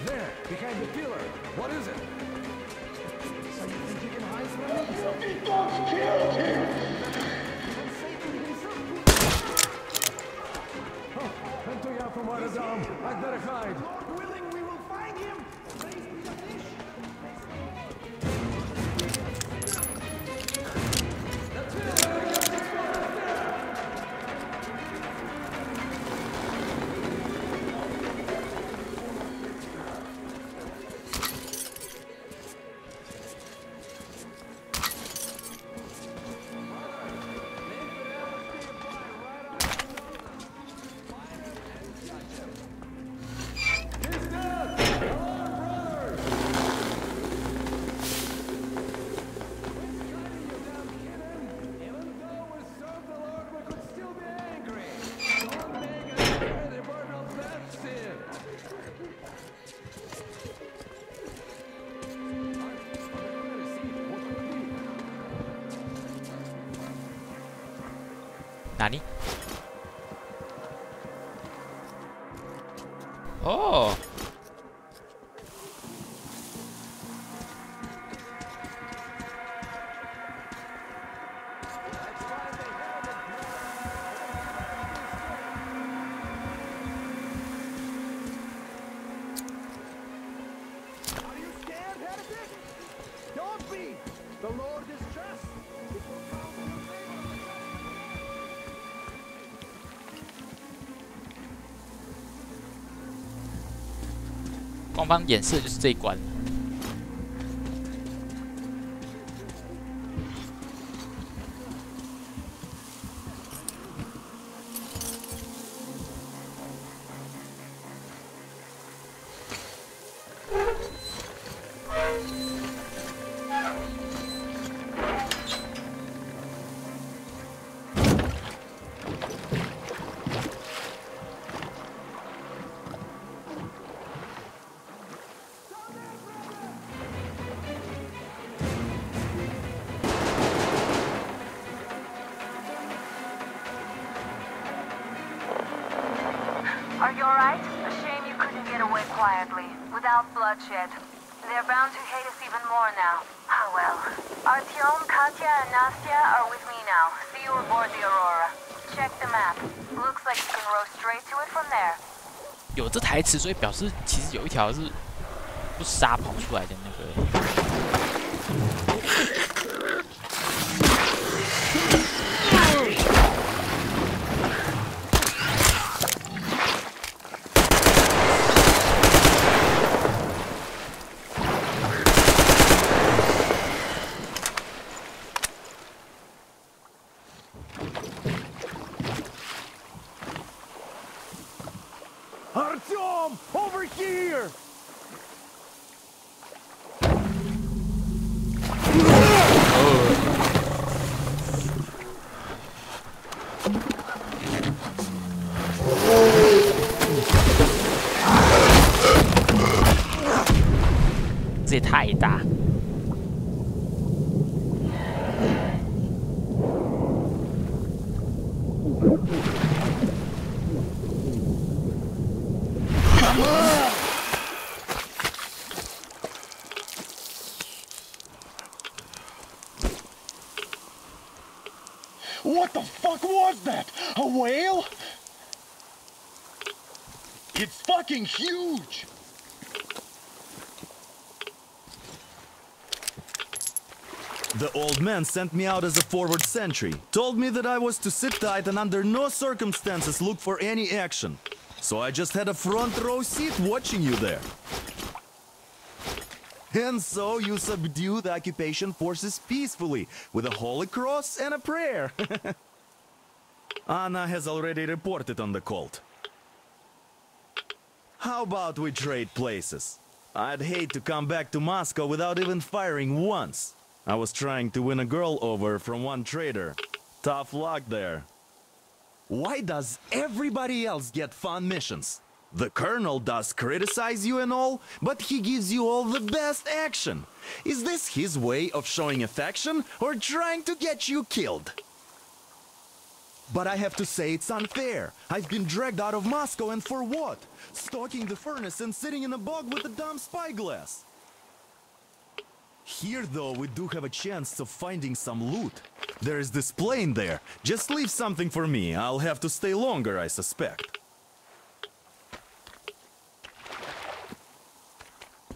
There, behind the pillar. What is it? So you think you can hide from me? Filthy dogs killed him! Oh, I'm too young for martyrdom. I'd better hide. Lord willing, we will find him. Praise be the fish.哪里？哦。Are you scared, heretic? Don't be! The Lord is just. It will count in your favor. 官方演示的就是这一关。Are you alright? A shame you couldn't get away quietly, without bloodshed. They're bound to hate us even more now. Oh well. Artyom, Katya, and Nastya are with me now. See you aboard the Aurora. Check the map. Looks like you can row straight to it from there. 有这台词，所以表示其实有一条是不杀跑出来的那个。 Artyom, over here! 子也太大。What the fuck was that? A whale? It's fucking huge! The old man sent me out as a forward sentry. Told me that I was to sit tight and under no circumstances look for any action. So I just had a front row seat watching you there. And so you subdue the occupation forces peacefully with a holy cross and a prayer. Anna has already reported on the cult. How about we trade places? I'd hate to come back to Moscow without even firing once. I was trying to win a girl over from one trader. Tough luck there. Why does everybody else get fun missions? The colonel does criticize you and all, but he gives you all the best action. Is this his way of showing affection or trying to get you killed? But I have to say it's unfair. I've been dragged out of Moscow, and for what? Stalking the furnace and sitting in a bog with a dumb spyglass. Here, though, we do have a chance of finding some loot. There is this plane there. Just leave something for me. I'll have to stay longer, I suspect.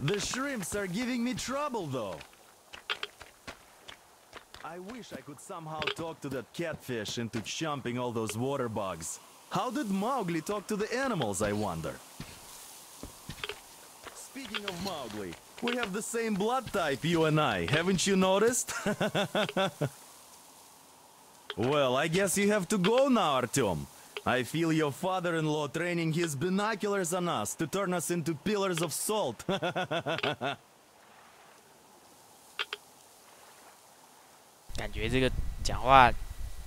The shrimps are giving me trouble, though. I wish I could somehow talk to that catfish into chomping all those water bugs. How did Mowgli talk to the animals, I wonder? Speaking of Mowgli, we have the same blood type, you and I. Haven't you noticed? Well, I guess you have to go now, Artyom. I feel your father-in-law training his binoculars on us to turn us into pillars of salt. 感觉这个讲话，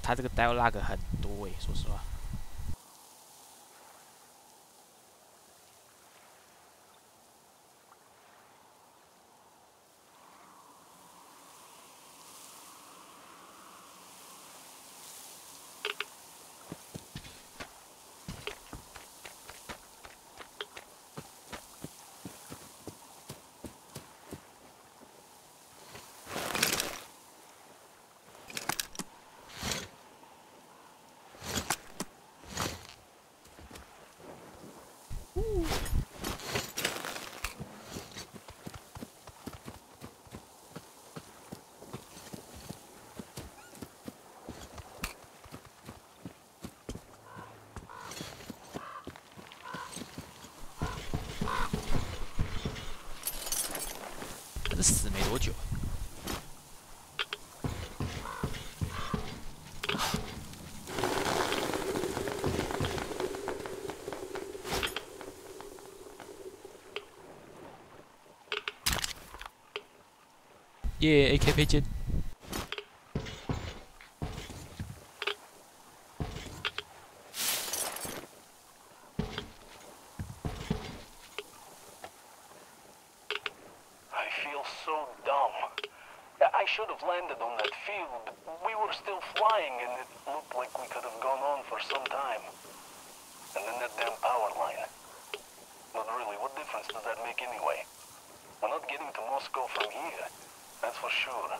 他这个 dialogue 很多诶，说实话。这死没多久。耶 ，AK 配件。 Landed on that field, but we were still flying and it looked like we could have gone on for some time. And then that damn power line. But really, what difference does that make anyway? We're not getting to Moscow from here, that's for sure.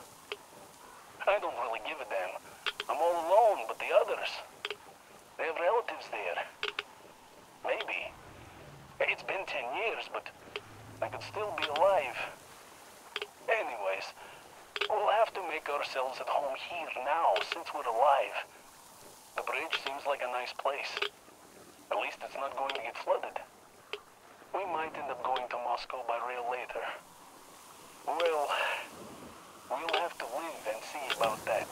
I don't really give a damn. I'm all alone, but the others, they have relatives there. Maybe. It's been 10 years, but I could still be alive. Anyways, we'll have to make ourselves at home here now, since we're alive. The bridge seems like a nice place. At least it's not going to get flooded. We might end up going to Moscow by rail later. Well, we'll have to live and see about that.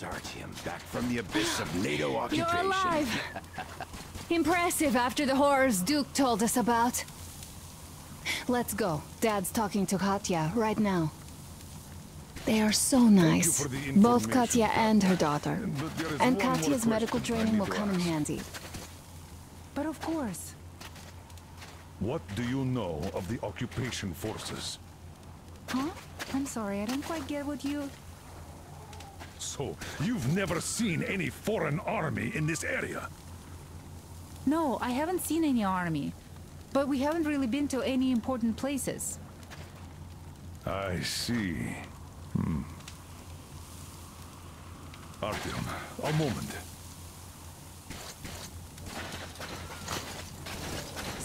There's Artyom, back from the abyss of NATO occupation. You're alive! Impressive after the horrors Duke told us about. Let's go. Dad's talking to Katya right now. They are so nice. Both Katya and her daughter. And Katya's medical training will come in handy. But of course. What do you know of the occupation forces? Huh? I'm sorry, I don't quite get what you... So, you've never seen any foreign army in this area? No, I haven't seen any army. But we haven't really been to any important places. I see. Artyom, a moment.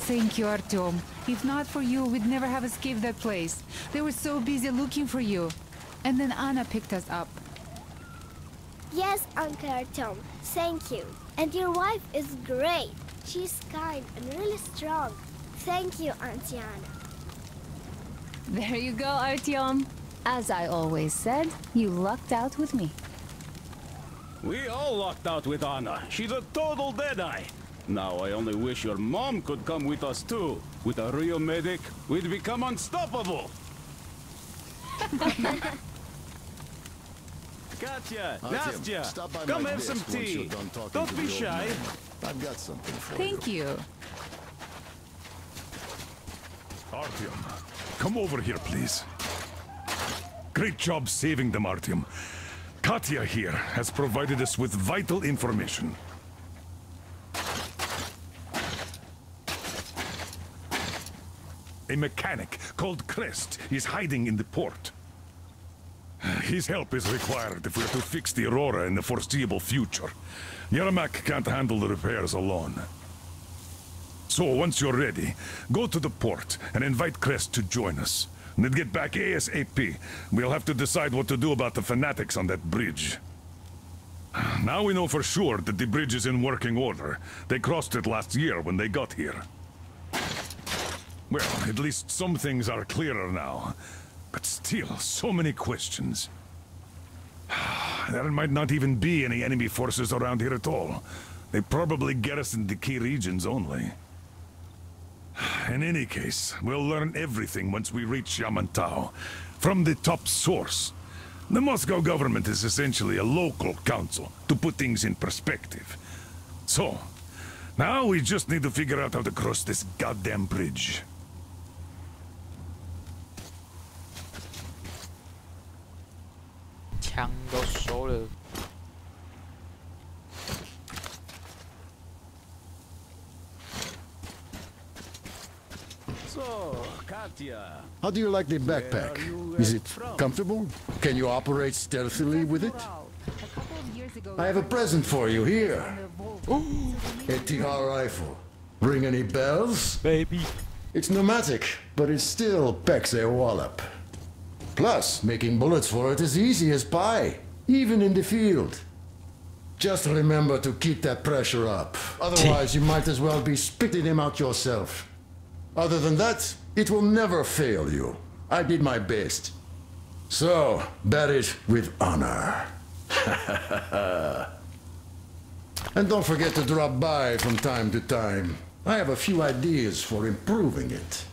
Thank you, Artyom. If not for you, we'd never have escaped that place. They were so busy looking for you. And then Anna picked us up. Yes, Uncle Artyom. Thank you. And your wife is great. She's kind and really strong. Thank you, Auntie Anna. There you go, Artyom. As I always said, you lucked out with me. We all lucked out with Anna. She's a total deadeye. Now I only wish your mom could come with us too. With a real medic, we'd become unstoppable. Katya, Nastya, come have some tea. Don't be shy. I've got something for you. Thank you. Artyom, come over here, please. Great job saving them, Artyom. Katya here has provided us with vital information. A mechanic called Crest is hiding in the port. His help is required if we're to fix the Aurora in the foreseeable future. Yermak can't handle the repairs alone. So, once you're ready, go to the port and invite Crest to join us. And then get back ASAP. We'll have to decide what to do about the fanatics on that bridge. Now we know for sure that the bridge is in working order. They crossed it last year when they got here. Well, at least some things are clearer now. But still, so many questions. There might not even be any enemy forces around here at all. They probably garrison the key regions only. In any case, we'll learn everything once we reach Yamantau. From the top source. The Moscow government is essentially a local council, to put things in perspective. So, now we just need to figure out how to cross this goddamn bridge. So, Katya. How do you like the backpack? Is it comfortable? Can you operate stealthily with it? I have a present for you here. A TR rifle. Ring any bells? Baby. It's pneumatic, but it still packs a wallop. Plus, making bullets for it is easy as pie, even in the field. Just remember to keep that pressure up. Otherwise, you might as well be spitting him out yourself. Other than that, it will never fail you. I did my best. So, bear it with honor. And don't forget to drop by from time to time. I have a few ideas for improving it.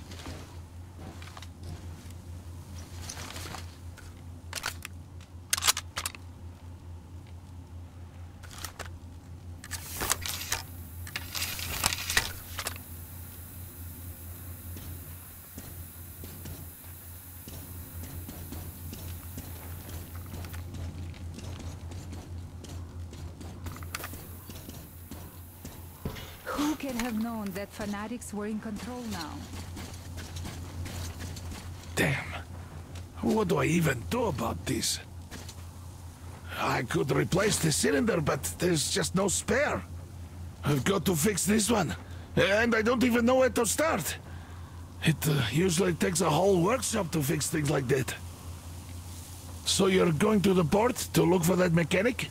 Who could have known that fanatics were in control now? Damn. What do I even do about this? I could replace the cylinder, but there's just no spare. I've got to fix this one. And I don't even know where to start. It usually takes a whole workshop to fix things like that. So you're going to the port to look for that mechanic?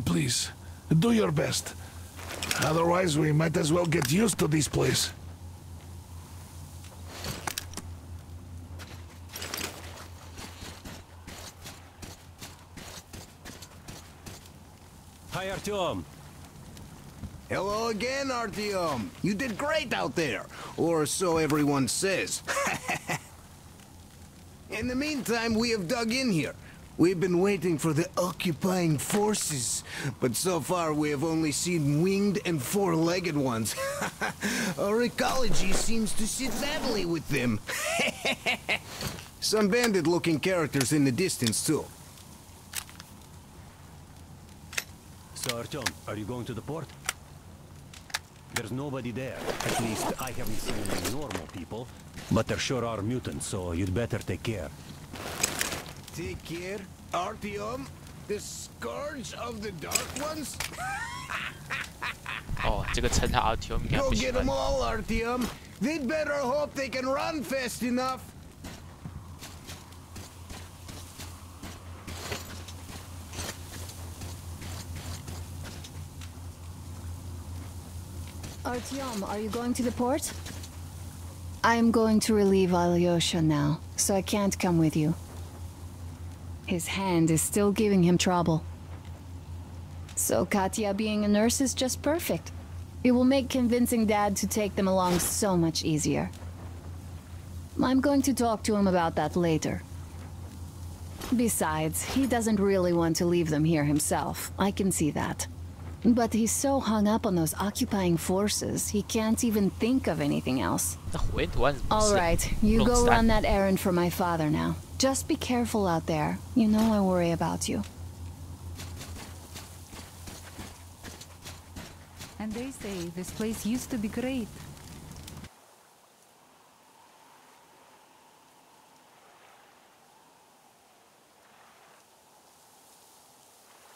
Please, do your best. Otherwise, we might as well get used to this place. Hi, Artyom. Hello again, Artyom. You did great out there, or so everyone says. In the meantime, we have dug in here. We've been waiting for the occupying forces, but so far we have only seen winged and four-legged ones. Our ecology seems to sit badly with them. Some bandit-looking characters in the distance, too. So, Artyom, are you going to the port? There's nobody there. At least I haven't seen any normal people. But there sure are mutants, so you'd better take care. Take care, Artyom? The scourge of the dark ones? 哦，这个称号 Artyom 应该 Go 不喜 get 欢 them。all, Artyom. They'd better hope they can run fast enough. Artyom, are you going to the port? I'm going to relieve Alyosha now, so I can't come with you. His hand is still giving him trouble. So Katya being a nurse is just perfect. It will make convincing Dad to take them along so much easier. I'm going to talk to him about that later. Besides, he doesn't really want to leave them here himself. I can see that. But he's so hung up on those occupying forces, he can't even think of anything else. All right, you go run that errand for my father now. Just be careful out there. You know I worry about you. And they say this place used to be great.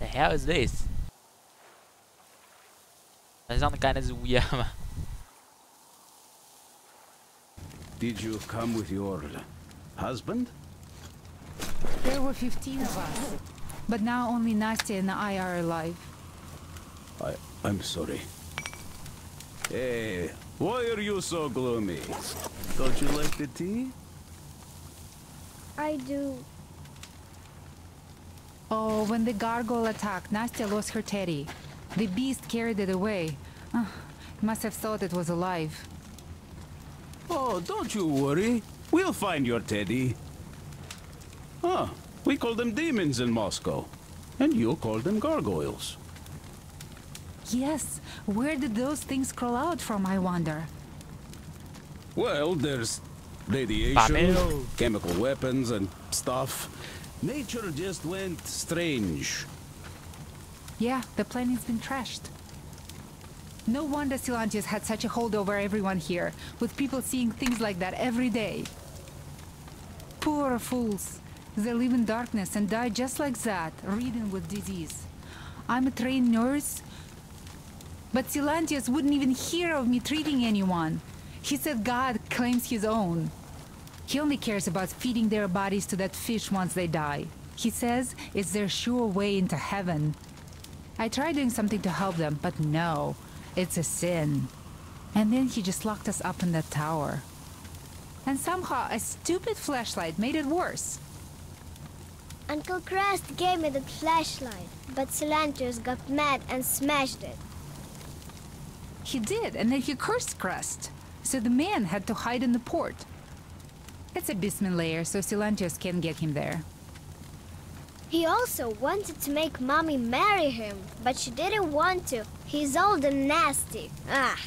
The hell is this? 山上的该那只乌鸦吗 Did you come with your husband? There were 15 of us, but now only Nastya and I are alive. I'm sorry. Hey, why are you so gloomy? Don't you like the tea? I do. Oh, when the gargoyle attacked, Nastya lost her teddy. The beast carried it away. Must have thought it was alive. Oh, don't you worry. We'll find your teddy. Ah, we call them demons in Moscow. And you call them gargoyles. Yes, where did those things crawl out from, I wonder? Well, there's radiation, chemical weapons and stuff. Nature just went strange. Yeah, the planet's been trashed. No wonder Silantius had such a hold over everyone here, with people seeing things like that every day. Poor fools. They live in darkness and die just like that, ridden with disease. I'm a trained nurse, but Silantius wouldn't even hear of me treating anyone. He said God claims his own. He only cares about feeding their bodies to that fish once they die. He says it's their sure way into heaven. I tried doing something to help them, but no, it's a sin. And then he just locked us up in that tower. And somehow a stupid flashlight made it worse. Uncle Crest gave me the flashlight, but Silantius got mad and smashed it. He did, and then he cursed Crest. So the man had to hide in the port. It's a basement layer, so Silantius can't get him there. He also wanted to make Mommy marry him, but she didn't want to. He's old and nasty. Ah.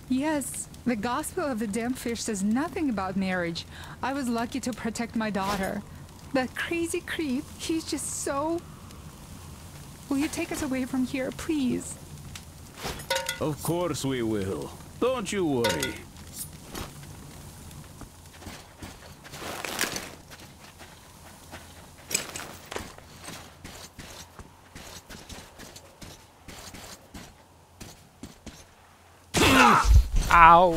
Yes, the Gospel of the Damned Fish says nothing about marriage. I was lucky to protect my daughter. That crazy creep, he's just so... Will you take us away from here, please? Of course we will. Don't you worry. Ow!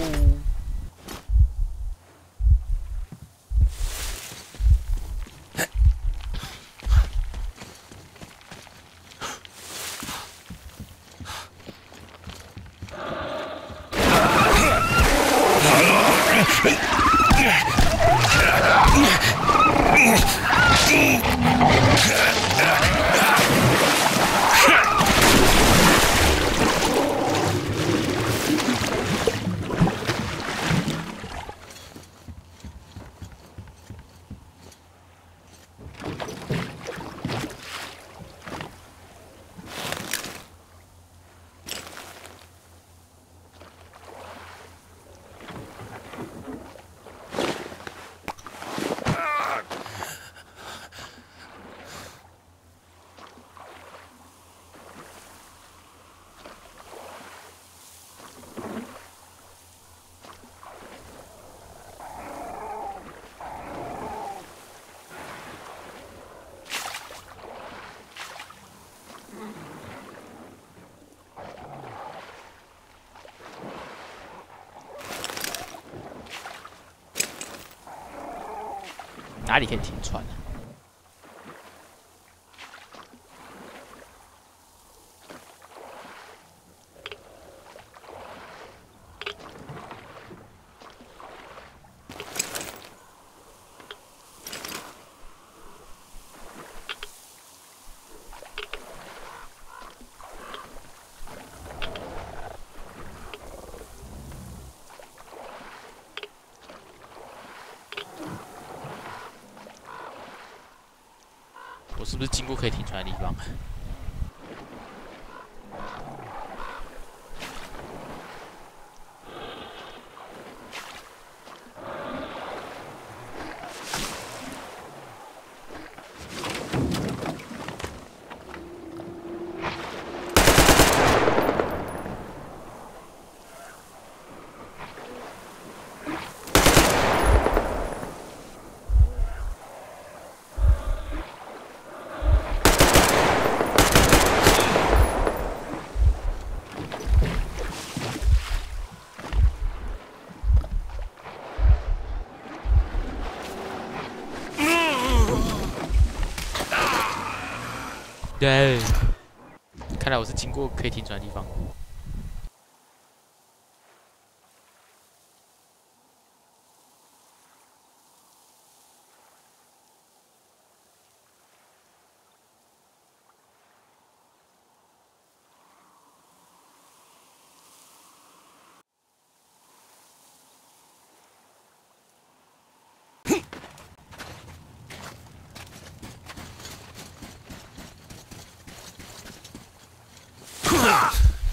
哪里可以停船啊？我是不是经过可以停船的地方？对，看来我是经过可以停船的地方。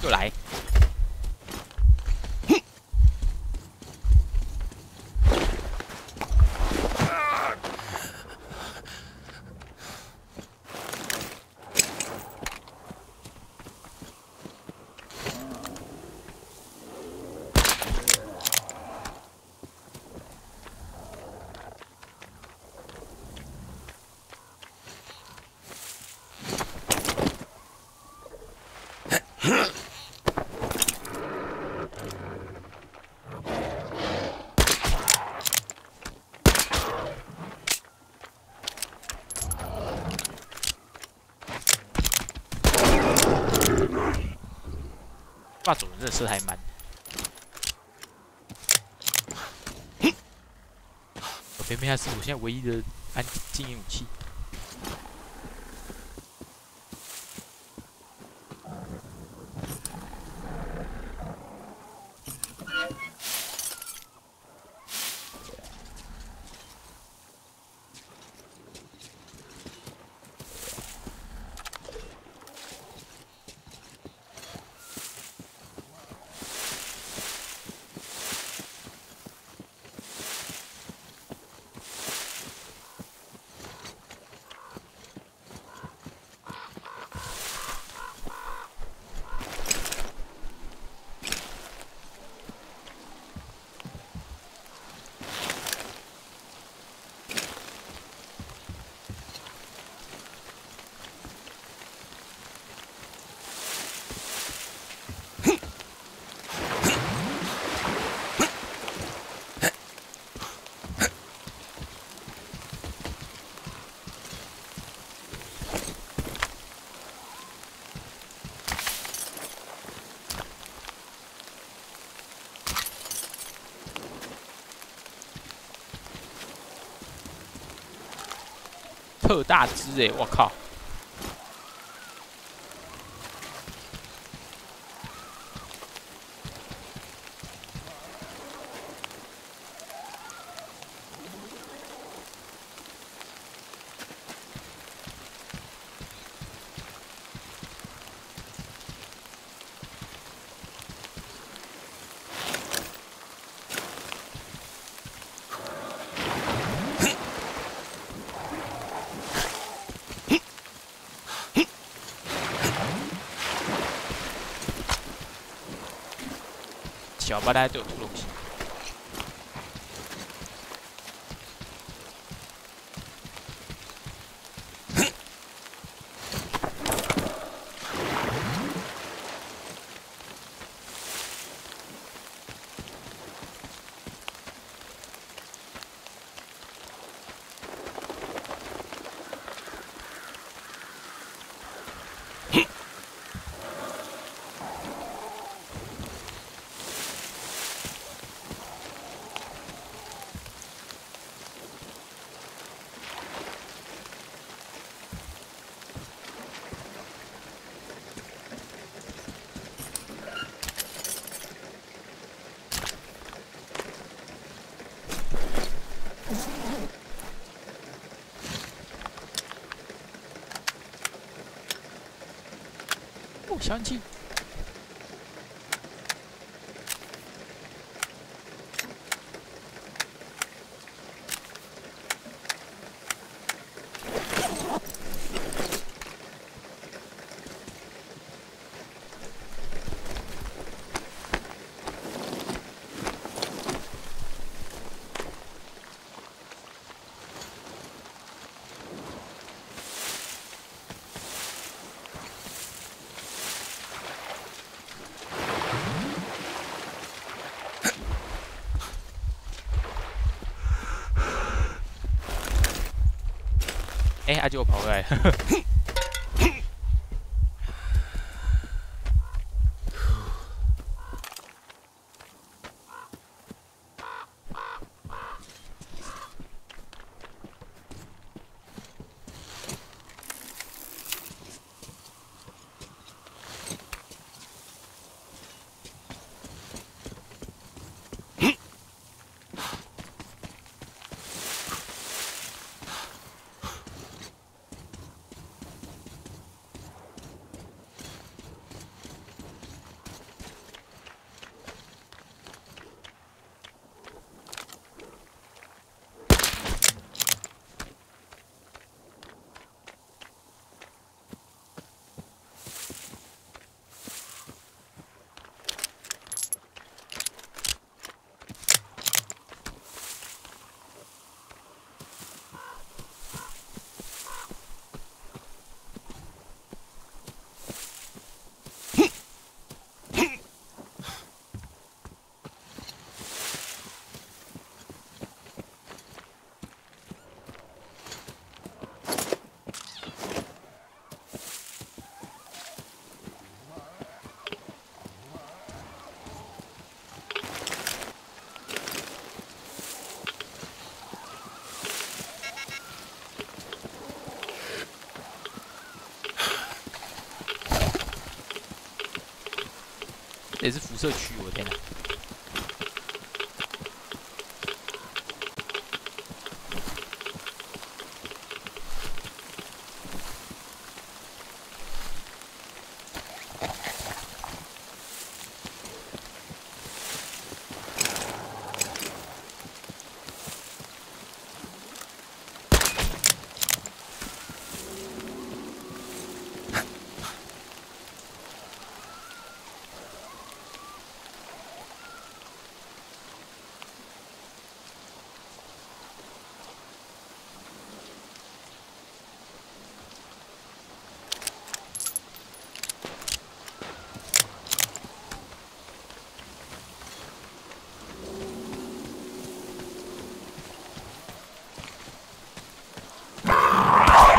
又来！霸主人真的射还慢。我偏偏还是我现在唯一的静音武器。特大只哎，我靠！小巴大家都有吐东西。小气。哎，阿舅跑回来。这也是辐射区，我的天哪！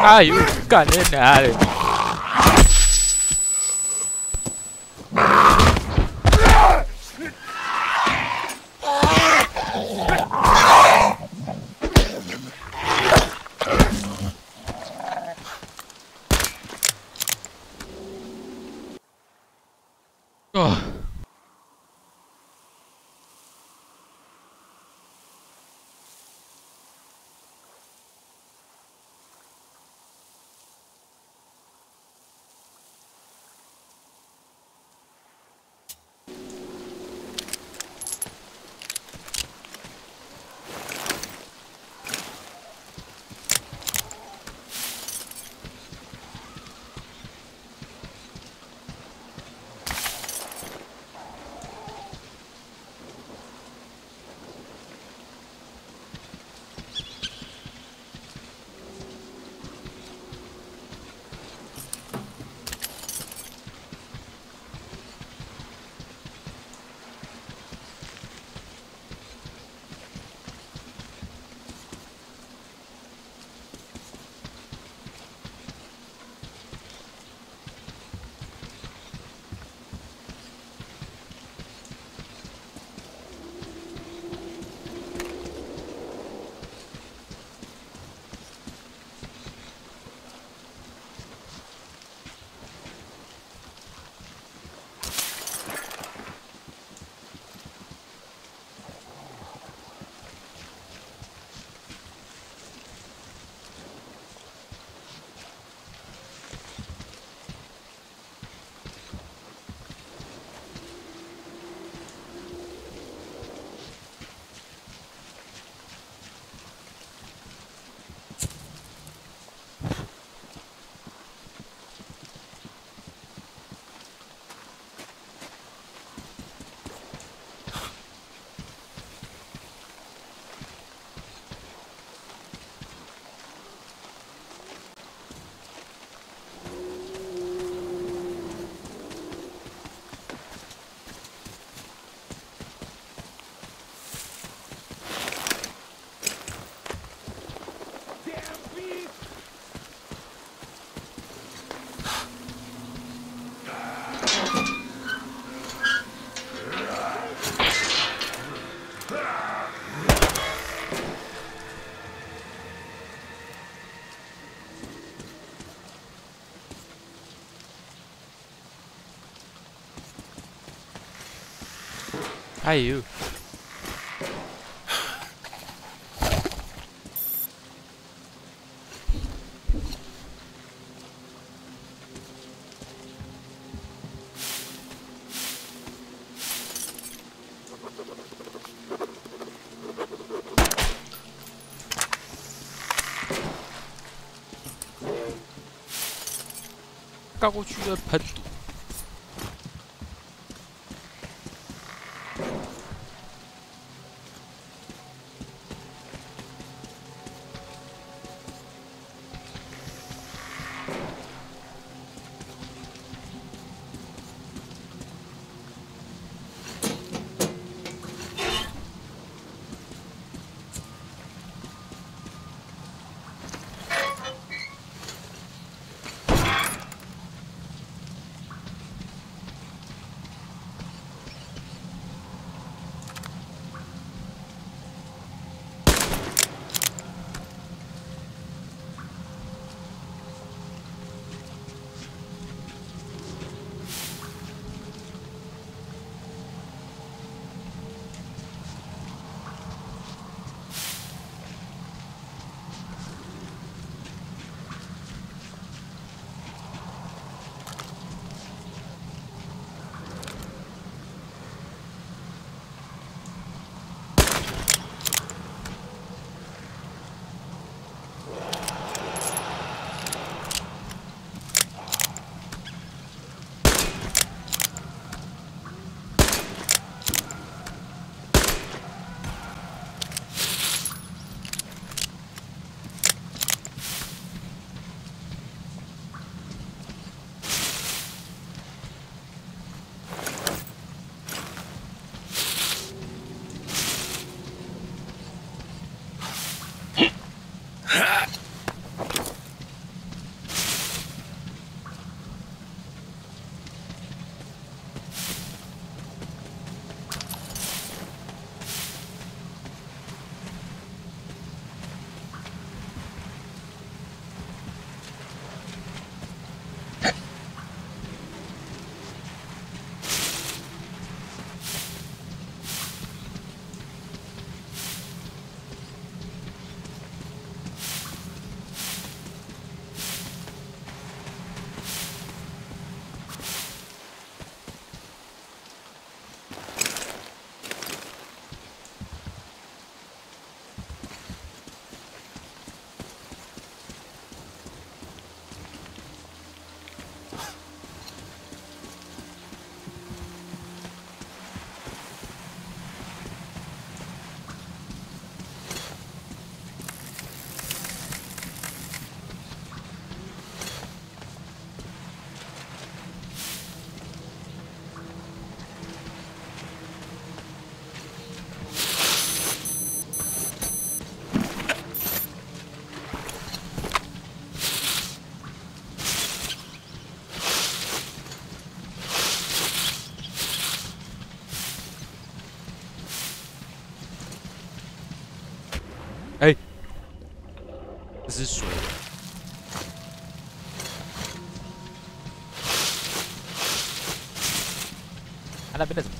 哎呦，干你娘的！哎呦！绕过去的喷毒。 哎，这是水。他那边的怎么？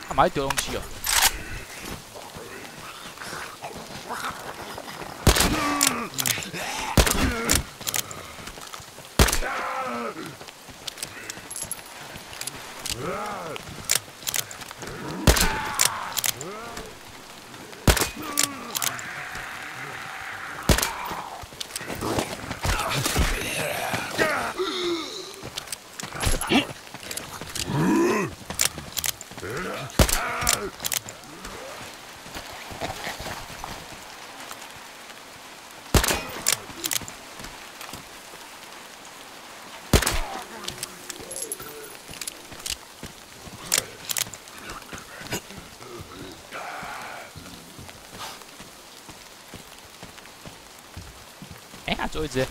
干嘛丢东西哦？哎呀，最后一只。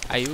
哎呦！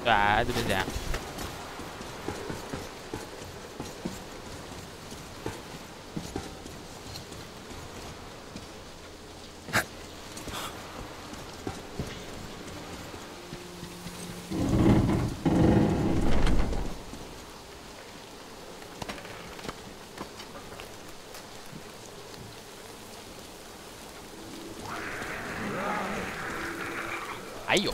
啊，这边怎样？哎呦！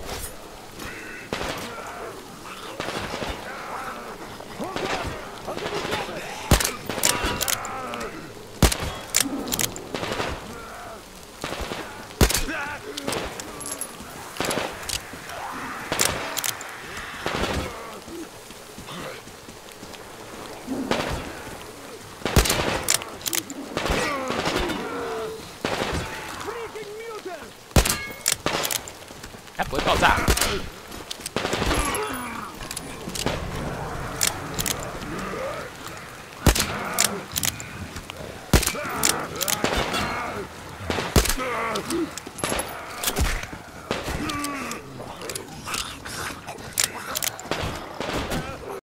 它不会爆炸。